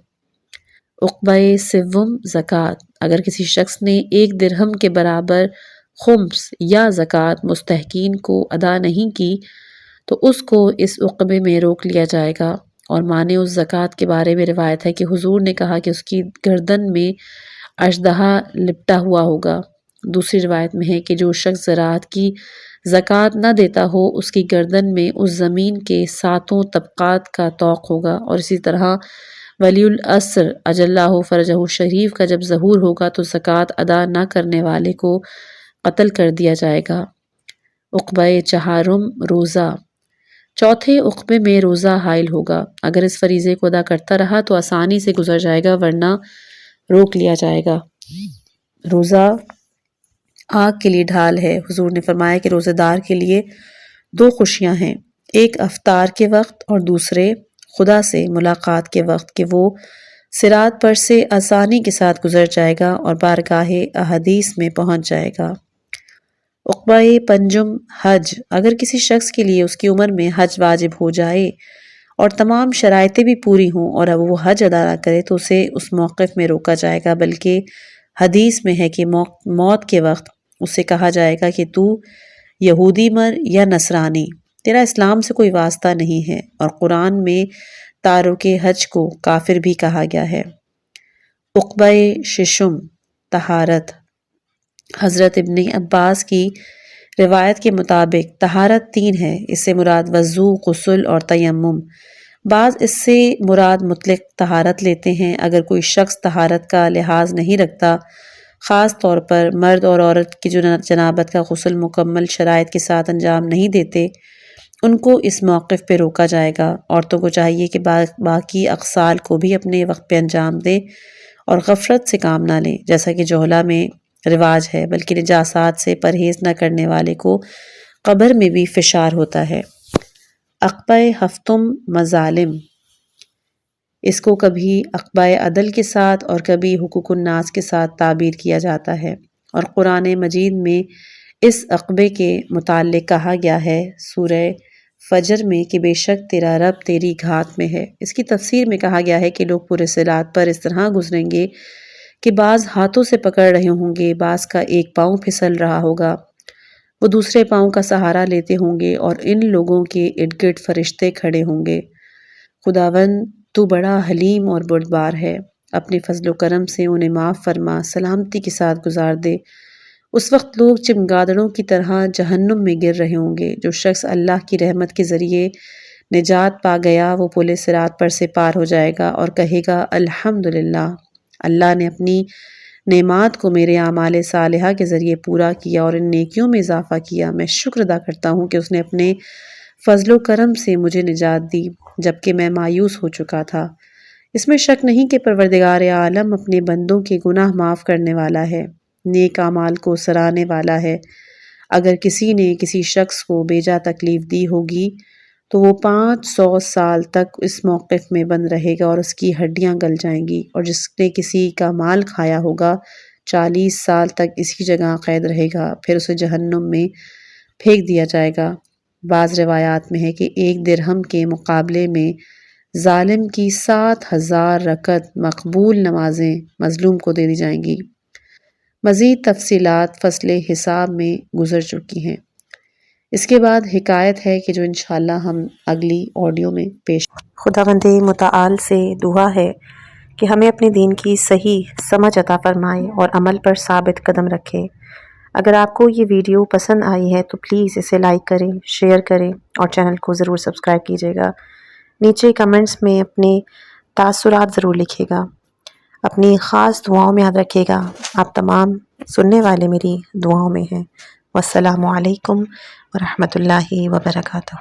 عقبہ سوم، زکوٰۃ۔ اگر کسی شخص نے 1 درہم کے برابر خمس یا زکوٰۃ مستحقین کو ادا نہیں کی تو اس کو اس عقبے میں روک لیا جائے گا، اور معنی اس زکوٰۃ کے بارے میں روایت ہے کہ حضور نے کہا کہ اس کی گردن میں اژدہا لپٹا ہوا ہوگا۔ دوسری روایت میں ہے کہ جو شخص زراعت کی زکوٰۃ نہ دیتا ہو اس کی گردن میں اس زمین کے 7 طبقات کا طوق ہوگا، اور اسی طرح ولی العصر اجلہ فرجہ شریف کا جب ظہور ہوگا تو زکوٰۃ ادا نہ کرنے والے کو قتل کر دیا جائے گا۔ عقبہ چہارم، روزہ۔ چوتھے عقبے میں روزہ حائل ہوگا، اگر اس فریضے کو ادا کرتا رہا تو آسانی سے گزر جائے گا ورنہ روک لیا جائے گا۔ روزہ آگ کے لیے ڈھال ہے۔ حضور نے فرمایا کہ روزہ دار کے لیے 2 خوشیاں ہیں، ایک افطار کے وقت اور دوسرے خدا سے ملاقات کے وقت کہ وہ صراط پر سے آسانی کے ساتھ گزر جائے گا اور بارگاہ احادیث میں پہنچ جائے گا۔ عقبہ پنجم، حج۔ اگر کسی شخص کے لیے اس کی عمر میں حج واجب ہو جائے اور تمام شرائطیں بھی پوری ہوں اور اب وہ حج ادا نہ کرے تو اسے اس موقف میں روکا جائے گا، بلکہ حدیث میں ہے کہ موت کے وقت اسے کہا جائے گا کہ تو یہودی مر یا نصرانی، تیرا اسلام سے کوئی واسطہ نہیں ہے، اور قرآن میں تارک حج کو کافر بھی کہا گیا ہے۔ عقبہ ششم، طہارت۔ حضرت ابن عباس کی روایت کے مطابق طہارت 3 ہے، اس سے مراد وضو، غسل اور تیمم۔ بعض اس سے مراد مطلق طہارت لیتے ہیں۔ اگر کوئی شخص طہارت کا لحاظ نہیں رکھتا، خاص طور پر مرد اور عورت کی جنابت کا غسل مکمل شرائط کے ساتھ انجام نہیں دیتے، ان کو اس موقف پہ روکا جائے گا۔ عورتوں کو چاہیے کہ باقی اغسال کو بھی اپنے وقت پہ انجام دیں اور غفلت سے کام نہ لیں، جیسا کہ جوہلا میں رواج ہے، بلکہ نجاسات سے پرہیز نہ کرنے والے کو قبر میں بھی فشار ہوتا ہے۔ عقبہ ہفتم مظالم، اس کو کبھی عقبہ عدل کے ساتھ اور کبھی حقوق الناس کے ساتھ تعبیر کیا جاتا ہے، اور قرآن مجید میں اس عقبے کے متعلق کہا گیا ہے سورہ فجر میں کہ بے شک تیرا رب تیری گھات میں ہے۔ اس کی تفسیر میں کہا گیا ہے کہ لوگ پورے صراط پر اس طرح گزریں گے کہ بعض ہاتھوں سے پکڑ رہے ہوں گے، بعض کا ایک پاؤں پھسل رہا ہوگا، وہ دوسرے پاؤں کا سہارا لیتے ہوں گے، اور ان لوگوں کے ارد گرد فرشتے کھڑے ہوں گے۔ خداوند تو بڑا حلیم اور بردبار ہے، اپنے فضل و کرم سے انہیں معاف فرما، سلامتی کے ساتھ گزار دے۔ اس وقت لوگ چمگادڑوں کی طرح جہنم میں گر رہے ہوں گے۔ جو شخص اللہ کی رحمت کے ذریعے نجات پا گیا وہ پل صراط پر سے پار ہو جائے گا اور کہے گا الحمدللہ، اللہ نے اپنی نعمات کو میرے اعمال صالحہ کے ذریعے پورا کیا اور ان نیکیوں میں اضافہ کیا۔ میں شکر ادا کرتا ہوں کہ اس نے اپنے فضل و کرم سے مجھے نجات دی جبکہ میں مایوس ہو چکا تھا۔ اس میں شک نہیں کہ پروردگار عالم اپنے بندوں کے گناہ معاف کرنے والا ہے، نیک اعمال کو سراہنے والا ہے۔ اگر کسی نے کسی شخص کو بیجا تکلیف دی ہوگی تو وہ 500 سال تک اس موقف میں بند رہے گا اور اس کی ہڈیاں گل جائیں گی، اور جس نے کسی کا مال کھایا ہوگا 40 سال تک اسی جگہ قید رہے گا، پھر اسے جہنم میں پھینک دیا جائے گا۔ بعض روایات میں ہے کہ 1 درہم کے مقابلے میں ظالم کی 7000 رکعت مقبول نمازیں مظلوم کو دے دی جائیں گی۔ مزید تفصیلات فصل حساب میں گزر چکی ہیں۔ اس کے بعد حکایت ہے کہ جو انشاءاللہ ہم اگلی آڈیو میں پیش خداوند متعال سے دعا ہے کہ ہمیں اپنے دین کی صحیح سمجھ عطا فرمائے اور عمل پر ثابت قدم رکھے۔ اگر آپ کو یہ ویڈیو پسند آئی ہے تو پلیز اسے لائک کریں، شیئر کریں اور چینل کو ضرور سبسکرائب کیجیے گا۔ نیچے کمنٹس میں اپنے تاثرات ضرور لکھیے گا۔ اپنی خاص دعاؤں میں یاد رکھیے گا۔ آپ تمام سننے والے میری دعاؤں میں ہیں۔ والسلام علیکم ورحمۃ اللہ وبرکاتہ۔